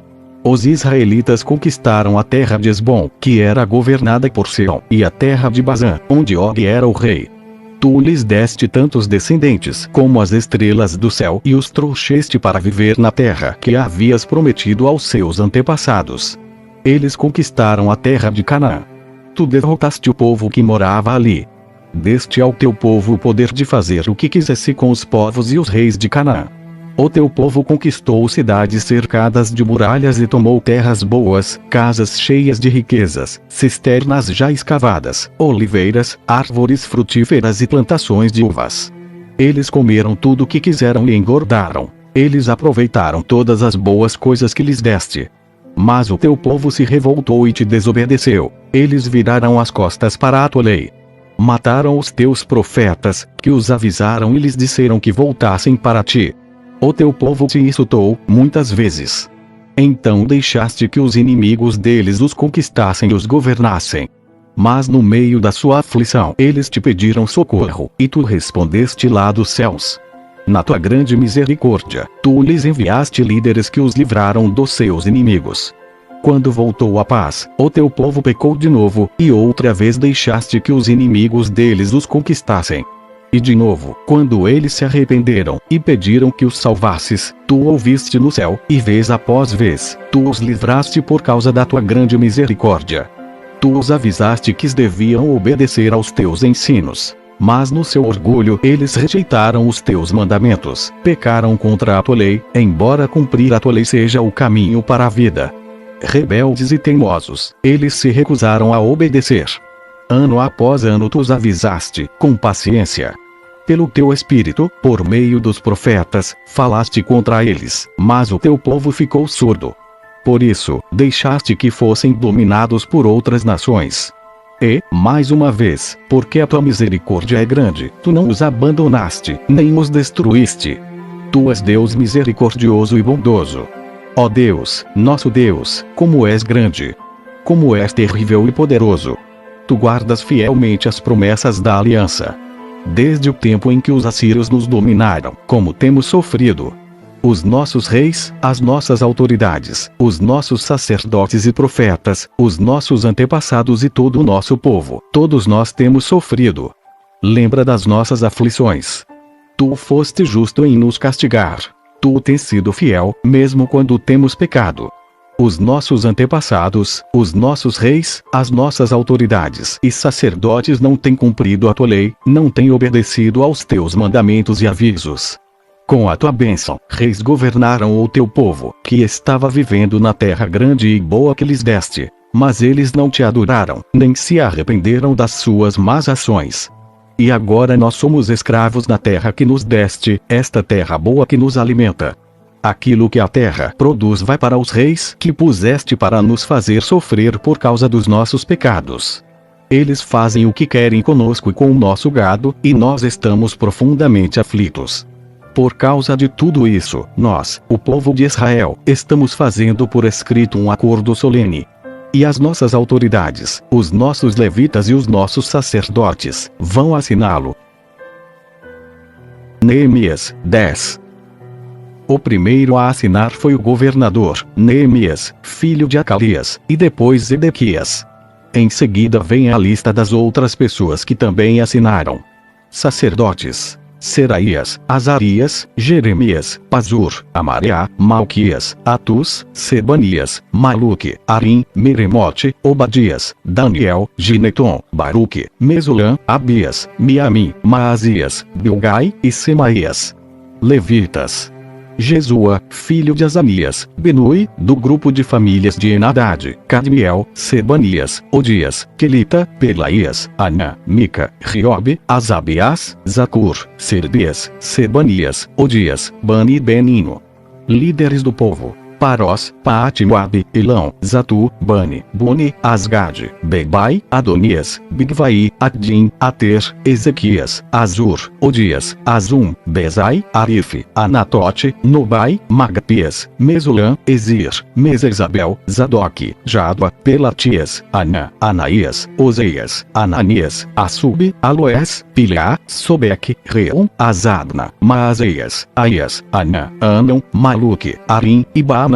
Os israelitas conquistaram a terra de Esbom, que era governada por Seom, e a terra de Bazã, onde Og era o rei. Tu lhes deste tantos descendentes como as estrelas do céu e os trouxeste para viver na terra que havias prometido aos seus antepassados. Eles conquistaram a terra de Canaã. Tu derrotaste o povo que morava ali. Deste ao teu povo o poder de fazer o que quisesse com os povos e os reis de Canaã. O teu povo conquistou cidades cercadas de muralhas e tomou terras boas, casas cheias de riquezas, cisternas já escavadas, oliveiras, árvores frutíferas e plantações de uvas. Eles comeram tudo o que quiseram e engordaram. Eles aproveitaram todas as boas coisas que lhes deste. Mas o teu povo se revoltou e te desobedeceu. Eles viraram as costas para a tua lei. Mataram os teus profetas, que os avisaram e lhes disseram que voltassem para ti. O teu povo te insultou muitas vezes. Então deixaste que os inimigos deles os conquistassem e os governassem. Mas no meio da sua aflição eles te pediram socorro, e tu respondeste lá dos céus. Na tua grande misericórdia, tu lhes enviaste líderes que os livraram dos seus inimigos. Quando voltou a paz, o teu povo pecou de novo, e outra vez deixaste que os inimigos deles os conquistassem. E de novo, quando eles se arrependeram, e pediram que os salvasses, tu ouviste no céu, e vez após vez, tu os livraste por causa da tua grande misericórdia. Tu os avisaste que deviam obedecer aos teus ensinos. Mas no seu orgulho eles rejeitaram os teus mandamentos, pecaram contra a tua lei, embora cumprir a tua lei seja o caminho para a vida. Rebeldes e teimosos, eles se recusaram a obedecer. Ano após ano tu os avisaste, com paciência. Pelo teu espírito, por meio dos profetas, falaste contra eles, mas o teu povo ficou surdo. Por isso, deixaste que fossem dominados por outras nações. E, mais uma vez, porque a tua misericórdia é grande, tu não os abandonaste, nem os destruíste. Tu és Deus misericordioso e bondoso. Ó Deus, nosso Deus, como és grande! Como és terrível e poderoso! Tu guardas fielmente as promessas da aliança. Desde o tempo em que os assírios nos dominaram, como temos sofrido. Os nossos reis, as nossas autoridades, os nossos sacerdotes e profetas, os nossos antepassados e todo o nosso povo, todos nós temos sofrido. Lembra das nossas aflições. Tu foste justo em nos castigar. Tu tens sido fiel, mesmo quando temos pecado. Os nossos antepassados, os nossos reis, as nossas autoridades e sacerdotes não têm cumprido a tua lei, não têm obedecido aos teus mandamentos e avisos. Com a tua bênção, reis governaram o teu povo, que estava vivendo na terra grande e boa que lhes deste, mas eles não te adoraram, nem se arrependeram das suas más ações. E agora nós somos escravos na terra que nos deste, esta terra boa que nos alimenta. Aquilo que a terra produz vai para os reis que puseste para nos fazer sofrer por causa dos nossos pecados. Eles fazem o que querem conosco e com o nosso gado, e nós estamos profundamente aflitos. Por causa de tudo isso, nós, o povo de Israel, estamos fazendo por escrito um acordo solene. E as nossas autoridades, os nossos levitas e os nossos sacerdotes, vão assiná-lo. Neemias 10. O primeiro a assinar foi o governador, Neemias, filho de Acalias, e depois Zedequias. Em seguida vem a lista das outras pessoas que também assinaram. Sacerdotes: Seraías, Azarias, Jeremias, Pazur, Amariá, Malquias, Atus, Sebanias, Maluque, Arim, Meremote, Obadias, Daniel, Gineton, Baruque, Mesulam, Abias, Miamim, Maazias, Bilgai e Semaías. Levitas: Jesua, filho de Azanias, Benui, do grupo de famílias de Enadad, Cadmiel, Sebanias, Odias, Quelita, Pelaías, Anã, Mica, Riobe, Azabias, Zacur, Serbias, Sebanias, Odias, Bani e Benino. Líderes do povo: Parós, Paati-Moabe, Elão, Zatu, Bani, Buni, Asgad, Bebai, Adonias, Bigvai, Addim, Ater, Ezequias, Azur, Odias, Azum, Bezai, Arif, Anatote, Nobai, Magapias, Mesulam, Ezir, Mesezabel, Zadok, Jadua, Pelatias, Anã, Anaías, Oseias, Ananias, Assub, Aloés, Pilá, Sobeque, Reum, Azadna, Maazeias, Aias, Anã, Anão, Maluque, Arim e Baanã.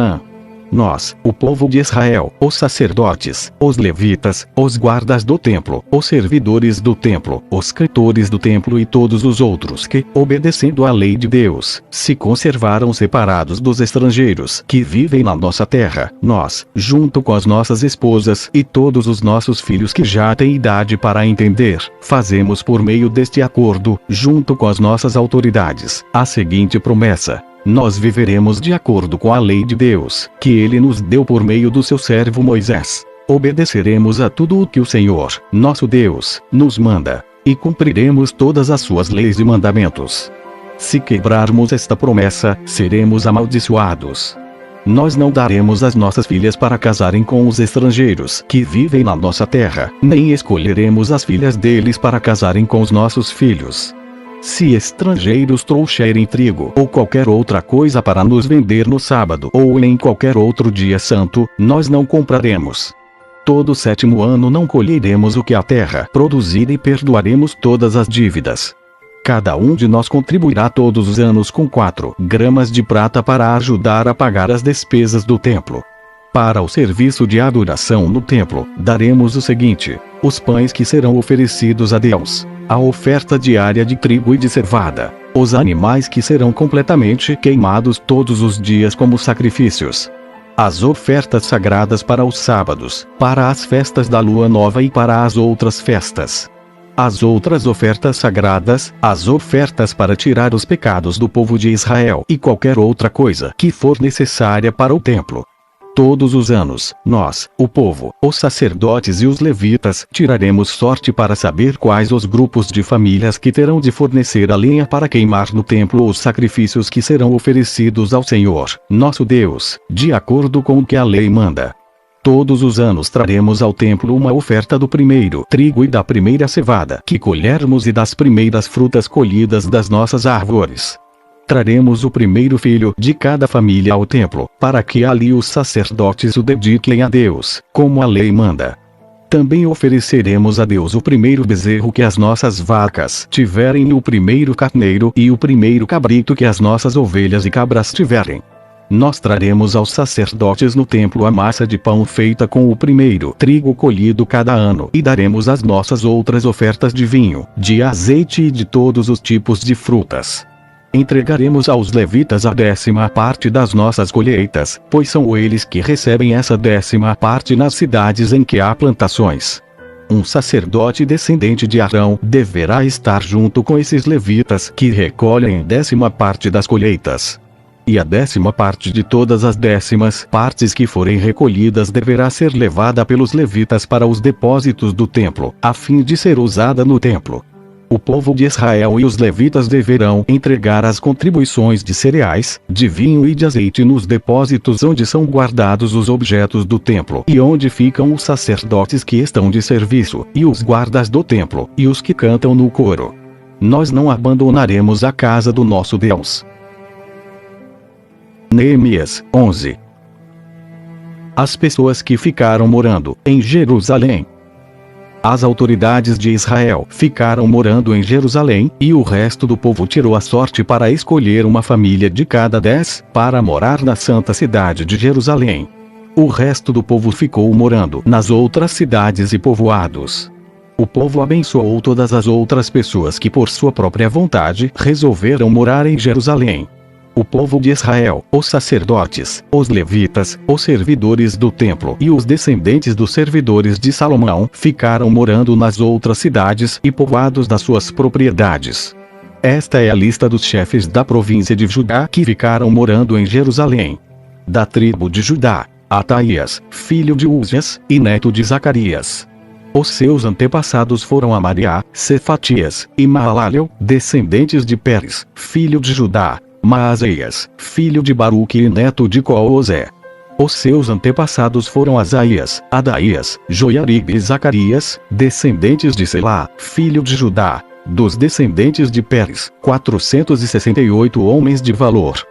nós, o povo de Israel, os sacerdotes, os levitas, os guardas do templo, os servidores do templo, os escritores do templo e todos os outros que, obedecendo à lei de Deus, se conservaram separados dos estrangeiros que vivem na nossa terra, nós, junto com as nossas esposas e todos os nossos filhos que já têm idade para entender, fazemos por meio deste acordo, junto com as nossas autoridades, a seguinte promessa: nós viveremos de acordo com a lei de Deus, que Ele nos deu por meio do seu servo Moisés. Obedeceremos a tudo o que o Senhor, nosso Deus, nos manda, e cumpriremos todas as suas leis e mandamentos. Se quebrarmos esta promessa, seremos amaldiçoados. Nós não daremos as nossas filhas para casarem com os estrangeiros que vivem na nossa terra, nem escolheremos as filhas deles para casarem com os nossos filhos. Se estrangeiros trouxerem trigo ou qualquer outra coisa para nos vender no sábado ou em qualquer outro dia santo, nós não compraremos. Todo 7º ano não colheremos o que a terra produzir e perdoaremos todas as dívidas. Cada um de nós contribuirá todos os anos com 4 gramas de prata para ajudar a pagar as despesas do templo. Para o serviço de adoração no templo, daremos o seguinte: os pães que serão oferecidos a Deus, a oferta diária de trigo e de cevada, os animais que serão completamente queimados todos os dias como sacrifícios, as ofertas sagradas para os sábados, para as festas da lua nova e para as outras festas, as outras ofertas sagradas, as ofertas para tirar os pecados do povo de Israel e qualquer outra coisa que for necessária para o templo. Todos os anos, nós, o povo, os sacerdotes e os levitas, tiraremos sorte para saber quais os grupos de famílias que terão de fornecer a lenha para queimar no templo os sacrifícios que serão oferecidos ao Senhor, nosso Deus, de acordo com o que a lei manda. Todos os anos traremos ao templo uma oferta do primeiro trigo e da primeira cevada que colhermos e das primeiras frutas colhidas das nossas árvores. Traremos o primeiro filho de cada família ao templo, para que ali os sacerdotes o dediquem a Deus, como a lei manda. Também ofereceremos a Deus o primeiro bezerro que as nossas vacas tiverem e o primeiro carneiro e o primeiro cabrito que as nossas ovelhas e cabras tiverem. Nós traremos aos sacerdotes no templo a massa de pão feita com o primeiro trigo colhido cada ano e daremos as nossas outras ofertas de vinho, de azeite e de todos os tipos de frutas. Entregaremos aos levitas a 10ª parte das nossas colheitas, pois são eles que recebem essa 10ª parte nas cidades em que há plantações. Um sacerdote descendente de Arão deverá estar junto com esses levitas que recolhem 10ª parte das colheitas. E a 10ª parte de todas as 10ª partes que forem recolhidas deverá ser levada pelos levitas para os depósitos do templo, a fim de ser usada no templo. O povo de Israel e os levitas deverão entregar as contribuições de cereais, de vinho e de azeite nos depósitos onde são guardados os objetos do templo e onde ficam os sacerdotes que estão de serviço, e os guardas do templo, e os que cantam no coro. Nós não abandonaremos a casa do nosso Deus. Neemias 11. As pessoas que ficaram morando em Jerusalém. As autoridades de Israel ficaram morando em Jerusalém, e o resto do povo tirou a sorte para escolher uma família de cada 10, para morar na santa cidade de Jerusalém. O resto do povo ficou morando nas outras cidades e povoados. O povo abençoou todas as outras pessoas que por sua própria vontade resolveram morar em Jerusalém. O povo de Israel, os sacerdotes, os levitas, os servidores do templo e os descendentes dos servidores de Salomão ficaram morando nas outras cidades e povoados das suas propriedades. Esta é a lista dos chefes da província de Judá que ficaram morando em Jerusalém. Da tribo de Judá, Ataías, filho de Uzias, e neto de Zacarias. Os seus antepassados foram Amariá, Cefatias, e Maalalel, descendentes de Pérez, filho de Judá. Maazéias, filho de Baruque e neto de Coozé. Os seus antepassados foram Asaías, Adaías, Joiaribe e Zacarias, descendentes de Selá, filho de Judá. Dos descendentes de Pérez, 468 homens de valor.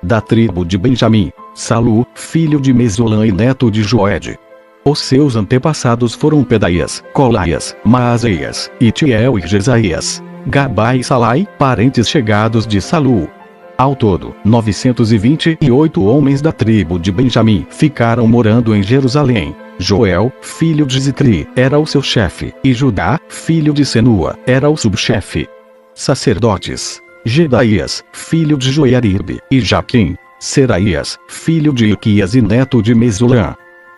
Da tribo de Benjamim, Salu, filho de Mesulã e neto de Joede. Os seus antepassados foram Pedaías, Colaias, Maazéias, Itiel e Jesaías. Gabá e Salai, parentes chegados de Salu. Ao todo, 928 homens da tribo de Benjamim ficaram morando em Jerusalém. Joel, filho de Zicri, era o seu chefe, e Judá, filho de Senua, era o subchefe. Sacerdotes: Jedaías, filho de Joiaribe, e Jaquim, Seraías, filho de Ilquias e neto de Mesulã.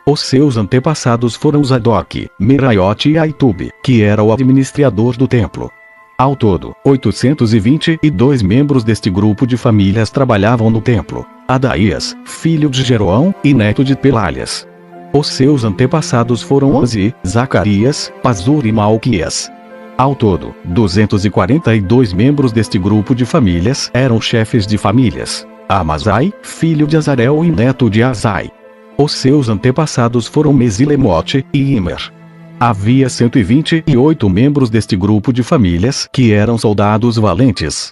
Os seus antepassados foram Zadok, Meraiote e Aitube, que era o administrador do templo. Ao todo, 822 membros deste grupo de famílias trabalhavam no templo. Adaías, filho de Jeroão, e neto de Pelalias. Os seus antepassados foram Ozi, Zacarias, Pazur e Malquias. Ao todo, 242 membros deste grupo de famílias eram chefes de famílias. Amazai, filho de Azarel e neto de Azai. Os seus antepassados foram Mesilemote e Imer. Havia 128 membros deste grupo de famílias que eram soldados valentes.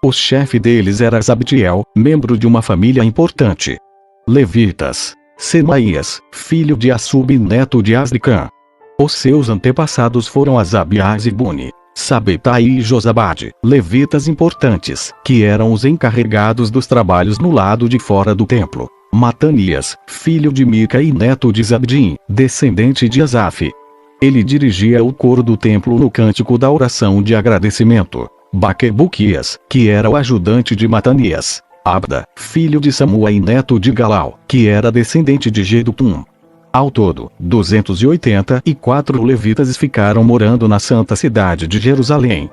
O chefe deles era Zabdiel, membro de uma família importante. Levitas: Semaías, filho de Assub e neto de Azricã. Os seus antepassados foram Asabias e Buni, Sabetai e Josabade, levitas importantes, que eram os encarregados dos trabalhos no lado de fora do templo. Matanias, filho de Mica e neto de Zabdim, descendente de Asaf. Ele dirigia o coro do templo no cântico da oração de agradecimento. Baquebuquias, que era o ajudante de Matanias. Abda, filho de Samua e neto de Galal, que era descendente de Gedutum. Ao todo, 284 levitas ficaram morando na santa cidade de Jerusalém.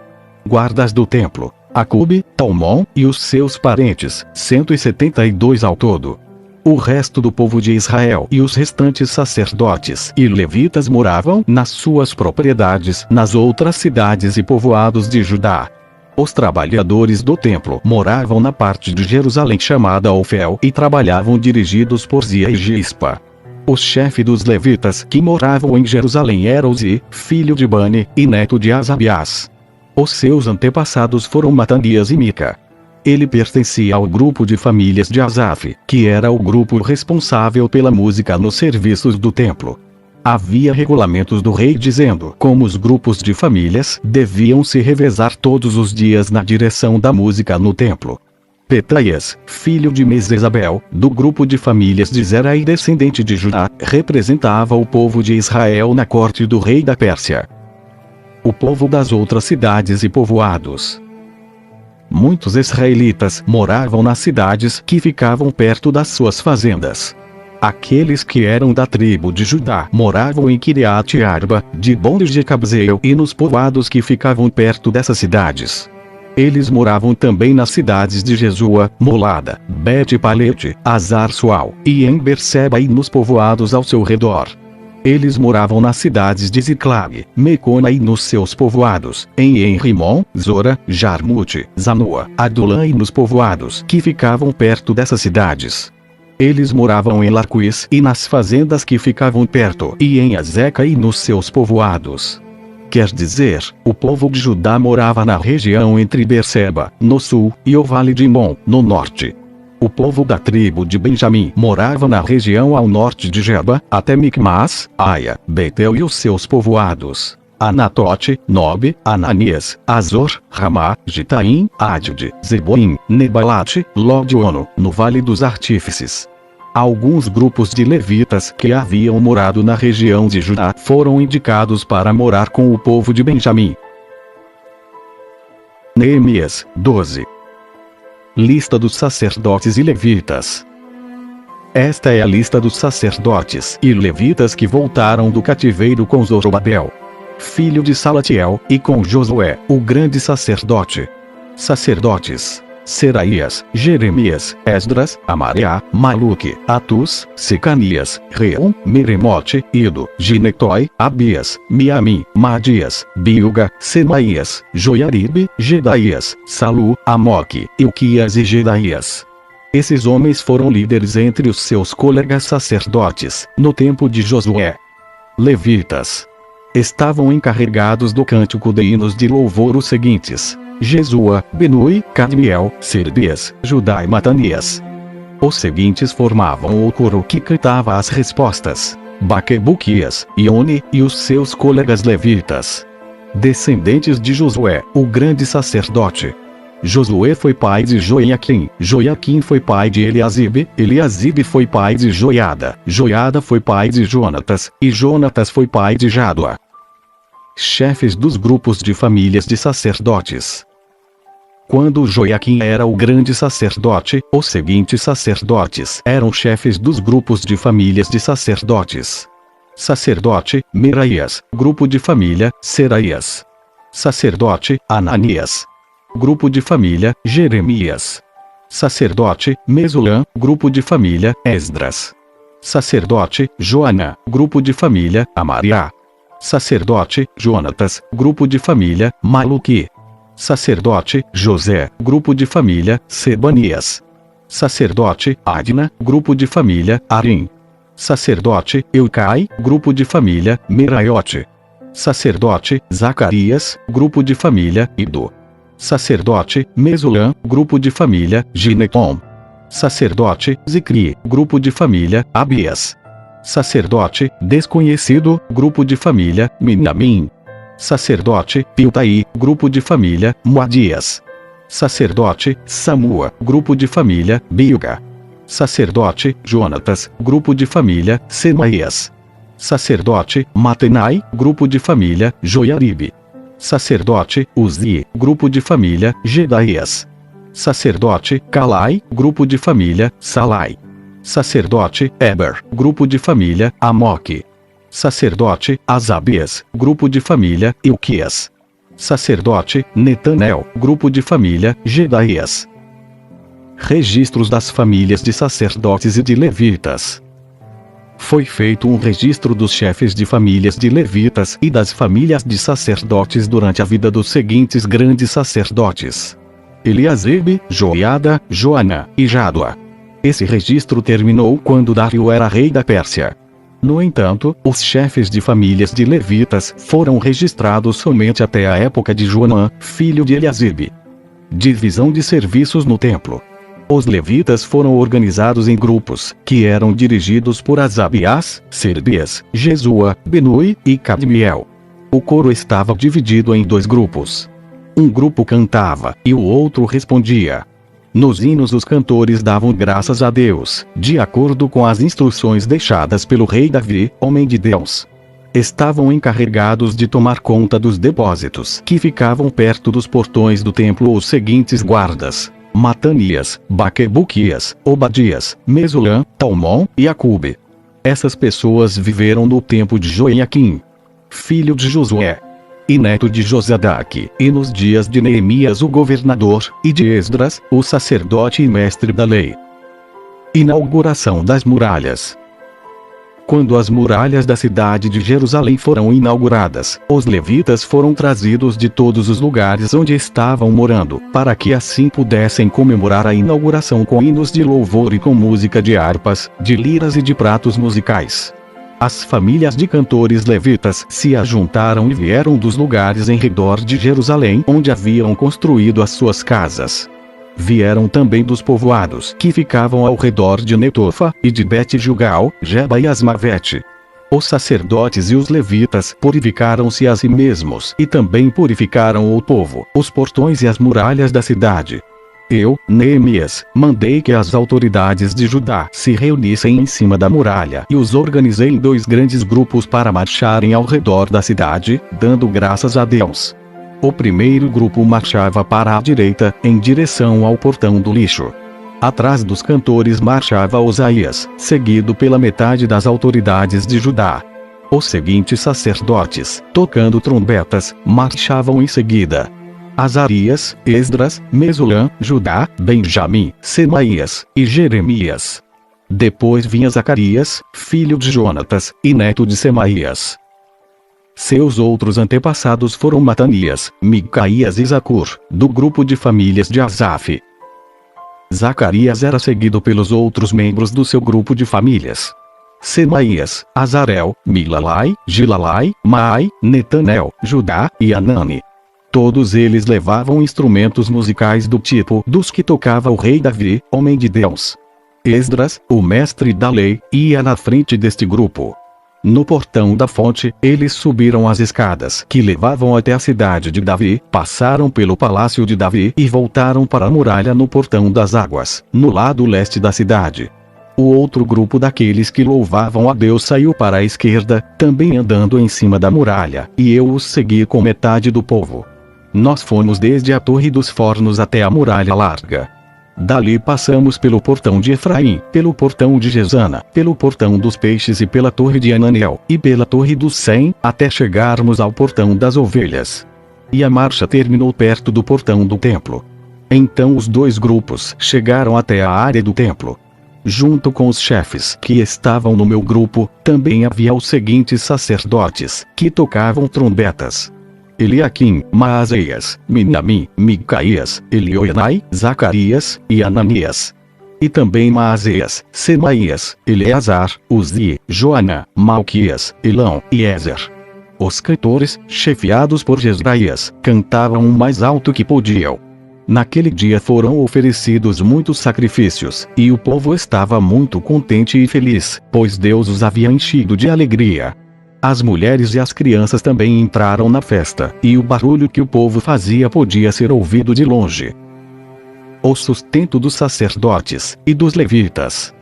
Guardas do templo: Acube, Talmon e os seus parentes, 172 ao todo. O resto do povo de Israel e os restantes sacerdotes e levitas moravam nas suas propriedades nas outras cidades e povoados de Judá. Os trabalhadores do templo moravam na parte de Jerusalém chamada Ofel e trabalhavam dirigidos por Zia e Gispa. O chefe dos levitas que moravam em Jerusalém era Uzi, filho de Bani, e neto de Asabias. Os seus antepassados foram Matanias e Mica. Ele pertencia ao grupo de famílias de Asaf, que era o grupo responsável pela música nos serviços do templo. Havia regulamentos do rei dizendo como os grupos de famílias deviam se revezar todos os dias na direção da música no templo. Petaias, filho de Mesesabel, do grupo de famílias de Zera e descendente de Judá, representava o povo de Israel na corte do rei da Pérsia. O povo das outras cidades e povoados. Muitos israelitas moravam nas cidades que ficavam perto das suas fazendas. Aqueles que eram da tribo de Judá moravam em Kiriat Arba, Dibon de Jecabzeel e nos povoados que ficavam perto dessas cidades. Eles moravam também nas cidades de Jesua, Molada, Bet-Palete, Azar-Sual, e em Berseba e nos povoados ao seu redor. Eles moravam nas cidades de Ziclag, Mecona e nos seus povoados, em Enrimon, Zora, Jarmute, Zanoa, Adulã e nos povoados que ficavam perto dessas cidades. Eles moravam em Larquis e nas fazendas que ficavam perto e em Azeca e nos seus povoados. Quer dizer, o povo de Judá morava na região entre Berseba, no sul, e o vale de Imon, no norte. O povo da tribo de Benjamim morava na região ao norte de Geba, até Micmas, Aia, Betel e os seus povoados. Anatote, Nob, Ananias, Azor, Ramá, Gitaim, Adide, Zeboim, Nebalate, Lodiono, no Vale dos Artífices. Alguns grupos de levitas que haviam morado na região de Judá foram indicados para morar com o povo de Benjamim. Neemias, 12. Lista dos sacerdotes e levitas. Esta é a lista dos sacerdotes e levitas que voltaram do cativeiro com Zorobabel, filho de Salatiel, e com Josué, o grande sacerdote. Sacerdotes: Seraías, Jeremias, Esdras, Amareá, Maluque, Atus, Secanias, Reum, Meremote, Ido, Ginetoi, Abias, Miamim, Madias, Bilga, Semaías, Joiaribe, Gedaías, Salu, Amoque, Ilquias e Gedaías. Esses homens foram líderes entre os seus colegas sacerdotes, no tempo de Josué. Levitas estavam encarregados do cântico de hinos de louvor os seguintes: Jesua, Benui, Cadmiel, Serbias, Judá e Matanias. Os seguintes formavam o coro que cantava as respostas: Baquebuquias, Ione e os seus colegas levitas, descendentes de Josué, o grande sacerdote. Josué foi pai de Joiaquim. Joiaquim foi pai de Eliasibe. Eliasibe foi pai de Joiada. Joiada foi pai de Jonatas. E Jonatas foi pai de Jadua. Chefes dos grupos de famílias de sacerdotes. Quando Joiaquim era o grande sacerdote, os seguintes sacerdotes eram chefes dos grupos de famílias de sacerdotes. Sacerdote, Meraías. Grupo de família, Seraías. Sacerdote, Ananias. Grupo de família, Jeremias. Sacerdote, Mesulã. Grupo de família, Esdras. Sacerdote, Joanã. Grupo de família, Amariá. Sacerdote, Jonatas. Grupo de família, Maluqui. Sacerdote, José. Grupo de família, Sebanias. Sacerdote, Adna. Grupo de família, Arim. Sacerdote, Eucai. Grupo de família, Meraiote. Sacerdote, Zacarias. Grupo de família, Ido. Sacerdote, Mesulã. Grupo de família, Gineton. Sacerdote, Zicri. Grupo de família, Abias. Sacerdote, desconhecido. Grupo de família, Minamim. Sacerdote, Piltai. Grupo de família, Moadias. Sacerdote, Samua. Grupo de família, Bilga. Sacerdote, Jonatas. Grupo de família, Semaías. Sacerdote, Matenai. Grupo de família, Joiaribe. Sacerdote, Uzi. Grupo de família, Gedaías. Sacerdote, Calai. Grupo de família, Salai. Sacerdote, Eber. Grupo de família, Amoque. Sacerdote, Asabias. Grupo de família, Ilquias. Sacerdote, Netanel. Grupo de família, Gedaías. Registros das famílias de sacerdotes e de levitas. Foi feito um registro dos chefes de famílias de levitas e das famílias de sacerdotes durante a vida dos seguintes grandes sacerdotes: Eliasibe, Joiada, Joanã e Jadua. Esse registro terminou quando Dário era rei da Pérsia. No entanto, os chefes de famílias de levitas foram registrados somente até a época de Joanã, filho de Eliasibe. Divisão de serviços no templo. Os levitas foram organizados em grupos, que eram dirigidos por Asabias, Serbias, Jesua, Benui e Cadmiel. O coro estava dividido em 2 grupos. Um grupo cantava, e o outro respondia. Nos hinos os cantores davam graças a Deus, de acordo com as instruções deixadas pelo rei Davi, homem de Deus. Estavam encarregados de tomar conta dos depósitos que ficavam perto dos portões do templo os seguintes guardas: Matanias, Baquebuquias, Obadias, Mesulã, Talmon e Acube. Essas pessoas viveram no tempo de Joiaquim, filho de Josué, e neto de Josadaque, e nos dias de Neemias o governador, e de Esdras, o sacerdote e mestre da lei. Inauguração das muralhas. Quando as muralhas da cidade de Jerusalém foram inauguradas, os levitas foram trazidos de todos os lugares onde estavam morando, para que assim pudessem comemorar a inauguração com hinos de louvor e com música de harpas, de liras e de pratos musicais. As famílias de cantores levitas se ajuntaram e vieram dos lugares em redor de Jerusalém onde haviam construído as suas casas. Vieram também dos povoados que ficavam ao redor de Netofa, e de Bet-Gilgal, Geba e Asmavete. Os sacerdotes e os levitas purificaram-se a si mesmos e também purificaram o povo, os portões e as muralhas da cidade. Eu, Neemias, mandei que as autoridades de Judá se reunissem em cima da muralha e os organizei em 2 grandes grupos para marcharem ao redor da cidade, dando graças a Deus. O primeiro grupo marchava para a direita, em direção ao portão do lixo. Atrás dos cantores marchava Osaías, seguido pela metade das autoridades de Judá. Os seguintes sacerdotes, tocando trombetas, marchavam em seguida: Azarias, Esdras, Mesulã, Judá, Benjamim, Semaías e Jeremias. Depois vinha Zacarias, filho de Jonatas, e neto de Semaías. Seus outros antepassados foram Matanias, Micaías e Zacur, do grupo de famílias de Asaf. Zacarias era seguido pelos outros membros do seu grupo de famílias: Semaías, Azarel, Milalai, Gilalai, Maai, Netanel, Judá e Anani. Todos eles levavam instrumentos musicais do tipo dos que tocava o rei Davi, homem de Deus. Esdras, o mestre da lei, ia na frente deste grupo. No portão da fonte, eles subiram as escadas que levavam até a cidade de Davi, passaram pelo palácio de Davi e voltaram para a muralha no portão das águas, no lado leste da cidade. O outro grupo daqueles que louvavam a Deus saiu para a esquerda, também andando em cima da muralha, e eu os segui com metade do povo. Nós fomos desde a Torre dos Fornos até a muralha larga. Dali passamos pelo portão de Efraim, pelo portão de Gesana, pelo portão dos peixes e pela torre de Ananiel, e pela torre dos 100, até chegarmos ao portão das ovelhas. E a marcha terminou perto do portão do templo. Então os dois grupos chegaram até a área do templo. Junto com os chefes que estavam no meu grupo, também havia os seguintes sacerdotes, que tocavam trombetas: Eliaquim, Maazéias, Minamim, Micaías, Elioenai, Zacarias, e Ananias. E também Maazéias, Semaías, Eleazar, Uzi, Joanã, Malquias, Elão, e Ezer. Os cantores, chefiados por Jesraías, cantavam o mais alto que podiam. Naquele dia foram oferecidos muitos sacrifícios, e o povo estava muito contente e feliz, pois Deus os havia enchido de alegria. As mulheres e as crianças também entraram na festa, e o barulho que o povo fazia podia ser ouvido de longe. O sustento dos sacerdotes e dos levitas.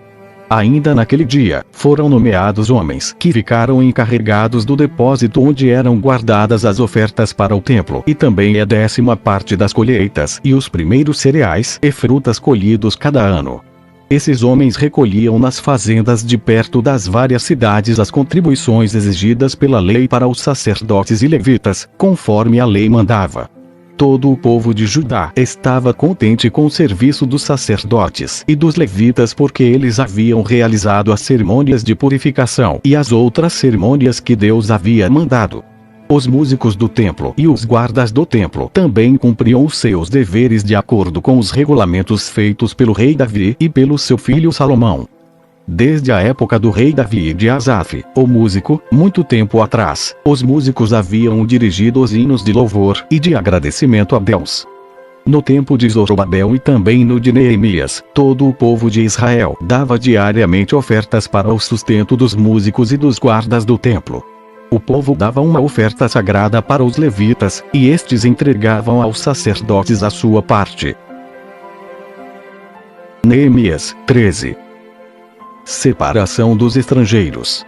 Ainda naquele dia, foram nomeados homens que ficaram encarregados do depósito onde eram guardadas as ofertas para o templo, e também a 10ª parte das colheitas e os primeiros cereais e frutas colhidos cada ano. Esses homens recolhiam nas fazendas de perto das várias cidades as contribuições exigidas pela lei para os sacerdotes e levitas, conforme a lei mandava. Todo o povo de Judá estava contente com o serviço dos sacerdotes e dos levitas, porque eles haviam realizado as cerimônias de purificação e as outras cerimônias que Deus havia mandado. Os músicos do templo e os guardas do templo também cumpriam os seus deveres de acordo com os regulamentos feitos pelo rei Davi e pelo seu filho Salomão. Desde a época do rei Davi e de Asaf, o músico, muito tempo atrás, os músicos haviam dirigido os hinos de louvor e de agradecimento a Deus. No tempo de Zorobabel e também no de Neemias, todo o povo de Israel dava diariamente ofertas para o sustento dos músicos e dos guardas do templo. O povo dava uma oferta sagrada para os levitas, e estes entregavam aos sacerdotes a sua parte. Neemias 13. Separação dos estrangeiros.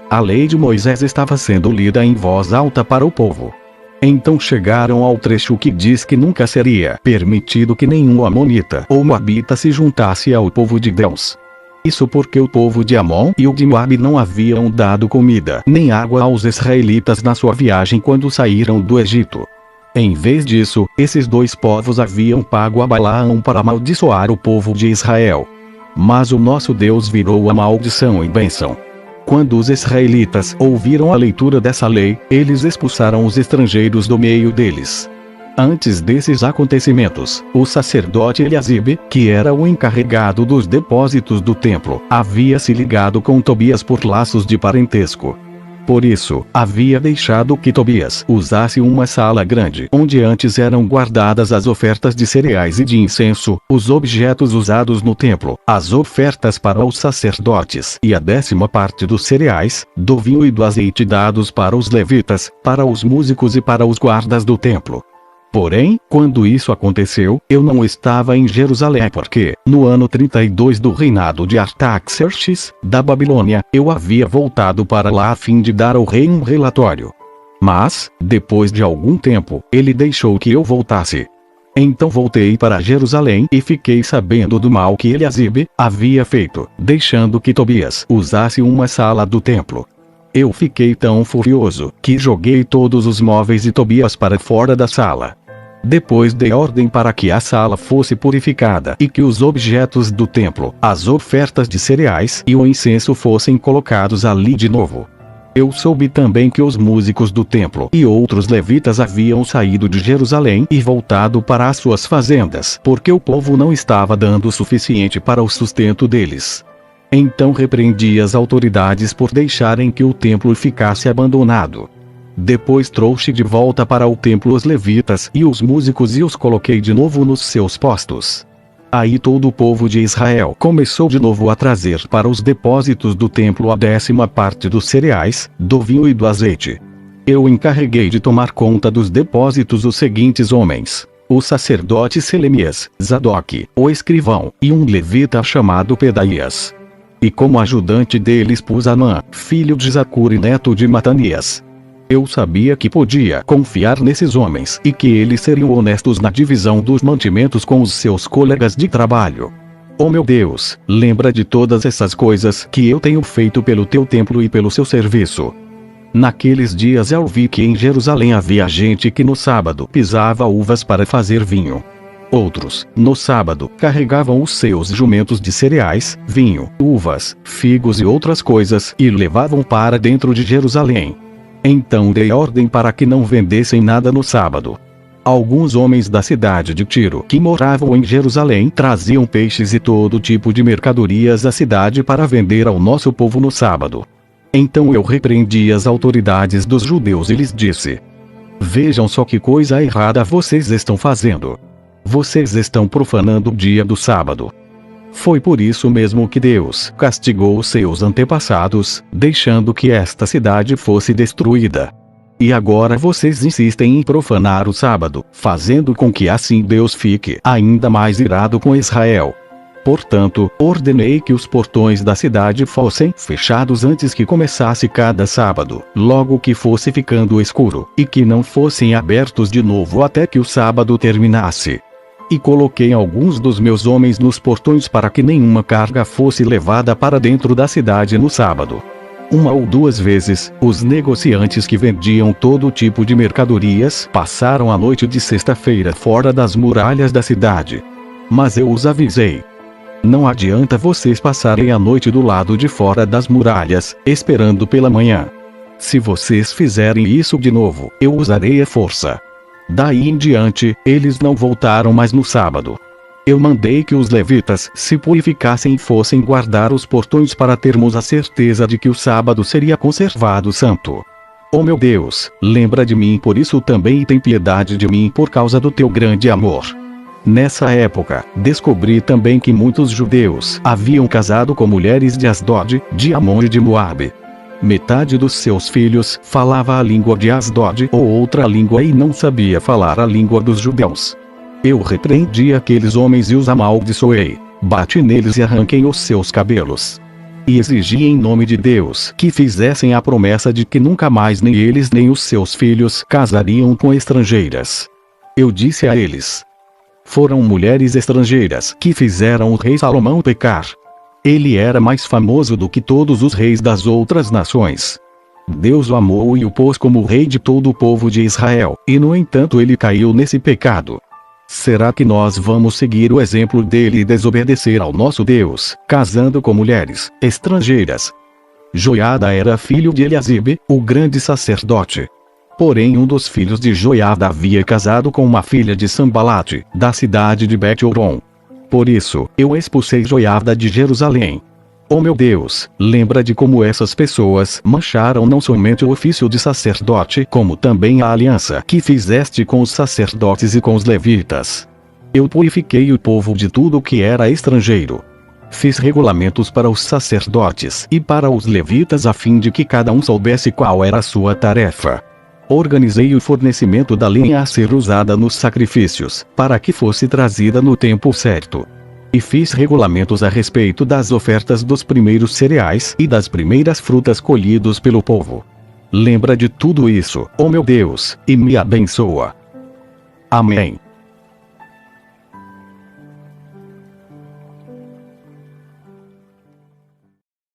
A lei de Moisés estava sendo lida em voz alta para o povo. Então chegaram ao trecho que diz que nunca seria permitido que nenhum amonita ou moabita se juntasse ao povo de Deus. Isso porque o povo de Amon e o de Moabe não haviam dado comida nem água aos israelitas na sua viagem quando saíram do Egito. Em vez disso, esses dois povos haviam pago a Balaão para amaldiçoar o povo de Israel. Mas o nosso Deus virou a maldição em bênção. Quando os israelitas ouviram a leitura dessa lei, eles expulsaram os estrangeiros do meio deles. Antes desses acontecimentos, o sacerdote Eliasibe, que era o encarregado dos depósitos do templo, havia se ligado com Tobias por laços de parentesco. Por isso, havia deixado que Tobias usasse uma sala grande onde antes eram guardadas as ofertas de cereais e de incenso, os objetos usados no templo, as ofertas para os sacerdotes e a 10ª parte dos cereais, do vinho e do azeite dados para os levitas, para os músicos e para os guardas do templo. Porém, quando isso aconteceu, eu não estava em Jerusalém porque, no ano 32 do reinado de Artaxerxes, da Babilônia, eu havia voltado para lá a fim de dar ao rei um relatório. Mas, depois de algum tempo, ele deixou que eu voltasse. Então voltei para Jerusalém e fiquei sabendo do mal que Eliasibe havia feito, deixando que Tobias usasse uma sala do templo. Eu fiquei tão furioso, que joguei todos os móveis de Tobias para fora da sala. Depois dei ordem para que a sala fosse purificada e que os objetos do templo, as ofertas de cereais e o incenso fossem colocados ali de novo. Eu soube também que os músicos do templo e outros levitas haviam saído de Jerusalém e voltado para as suas fazendas, porque o povo não estava dando o suficiente para o sustento deles. Então repreendi as autoridades por deixarem que o templo ficasse abandonado. Depois trouxe de volta para o templo os levitas e os músicos e os coloquei de novo nos seus postos. Aí todo o povo de Israel começou de novo a trazer para os depósitos do templo a 10ª parte dos cereais, do vinho e do azeite. Eu encarreguei de tomar conta dos depósitos os seguintes homens: o sacerdote Selemias, Zadok, o escrivão, e um levita chamado Pedaías. E como ajudante deles pus Anã, filho de Zacur e neto de Matanias. Eu sabia que podia confiar nesses homens e que eles seriam honestos na divisão dos mantimentos com os seus colegas de trabalho. Oh meu Deus, lembra de todas essas coisas que eu tenho feito pelo teu templo e pelo seu serviço. Naqueles dias eu vi que em Jerusalém havia gente que no sábado pisava uvas para fazer vinho. Outros, no sábado, carregavam os seus jumentos de cereais, vinho, uvas, figos e outras coisas e levavam para dentro de Jerusalém. Então dei ordem para que não vendessem nada no sábado. Alguns homens da cidade de Tiro que moravam em Jerusalém traziam peixes e todo tipo de mercadorias à cidade para vender ao nosso povo no sábado. Então eu repreendi as autoridades dos judeus e lhes disse: vejam só que coisa errada vocês estão fazendo. Vocês estão profanando o dia do sábado. Foi por isso mesmo que Deus castigou os seus antepassados, deixando que esta cidade fosse destruída. E agora vocês insistem em profanar o sábado, fazendo com que assim Deus fique ainda mais irado com Israel. Portanto, ordenei que os portões da cidade fossem fechados antes que começasse cada sábado, logo que fosse ficando escuro, e que não fossem abertos de novo até que o sábado terminasse. E coloquei alguns dos meus homens nos portões para que nenhuma carga fosse levada para dentro da cidade no sábado. 1 ou 2 vezes, os negociantes que vendiam todo tipo de mercadorias passaram a noite de sexta-feira fora das muralhas da cidade. Mas eu os avisei: não adianta vocês passarem a noite do lado de fora das muralhas, esperando pela manhã. Se vocês fizerem isso de novo, eu usarei a força. Daí em diante, eles não voltaram mais no sábado. Eu mandei que os levitas se purificassem e fossem guardar os portões para termos a certeza de que o sábado seria conservado santo. Oh meu Deus, lembra de mim por isso também e tem piedade de mim por causa do teu grande amor. Nessa época, descobri também que muitos judeus haviam casado com mulheres de Asdod, de Amon e de Moabe. Metade dos seus filhos falava a língua de Asdod ou outra língua e não sabia falar a língua dos judeus. Eu repreendi aqueles homens e os amaldiçoei, bati neles e arranquei os seus cabelos. E exigi em nome de Deus que fizessem a promessa de que nunca mais nem eles nem os seus filhos casariam com estrangeiras. Eu disse a eles: foram mulheres estrangeiras que fizeram o rei Salomão pecar. Ele era mais famoso do que todos os reis das outras nações. Deus o amou e o pôs como rei de todo o povo de Israel, e no entanto ele caiu nesse pecado. Será que nós vamos seguir o exemplo dele e desobedecer ao nosso Deus, casando com mulheres estrangeiras? Joiada era filho de Eliasibe, o grande sacerdote. Porém um dos filhos de Joiada havia casado com uma filha de Sambalate, da cidade de Bet-Horon. Por isso, eu expulsei Joiada de Jerusalém. Oh meu Deus, lembra de como essas pessoas mancharam não somente o ofício de sacerdote, como também a aliança que fizeste com os sacerdotes e com os levitas. Eu purifiquei o povo de tudo que era estrangeiro. Fiz regulamentos para os sacerdotes e para os levitas a fim de que cada um soubesse qual era a sua tarefa. Organizei o fornecimento da lenha a ser usada nos sacrifícios, para que fosse trazida no tempo certo. E fiz regulamentos a respeito das ofertas dos primeiros cereais e das primeiras frutas colhidos pelo povo. Lembra de tudo isso, oh meu Deus, e me abençoa. Amém.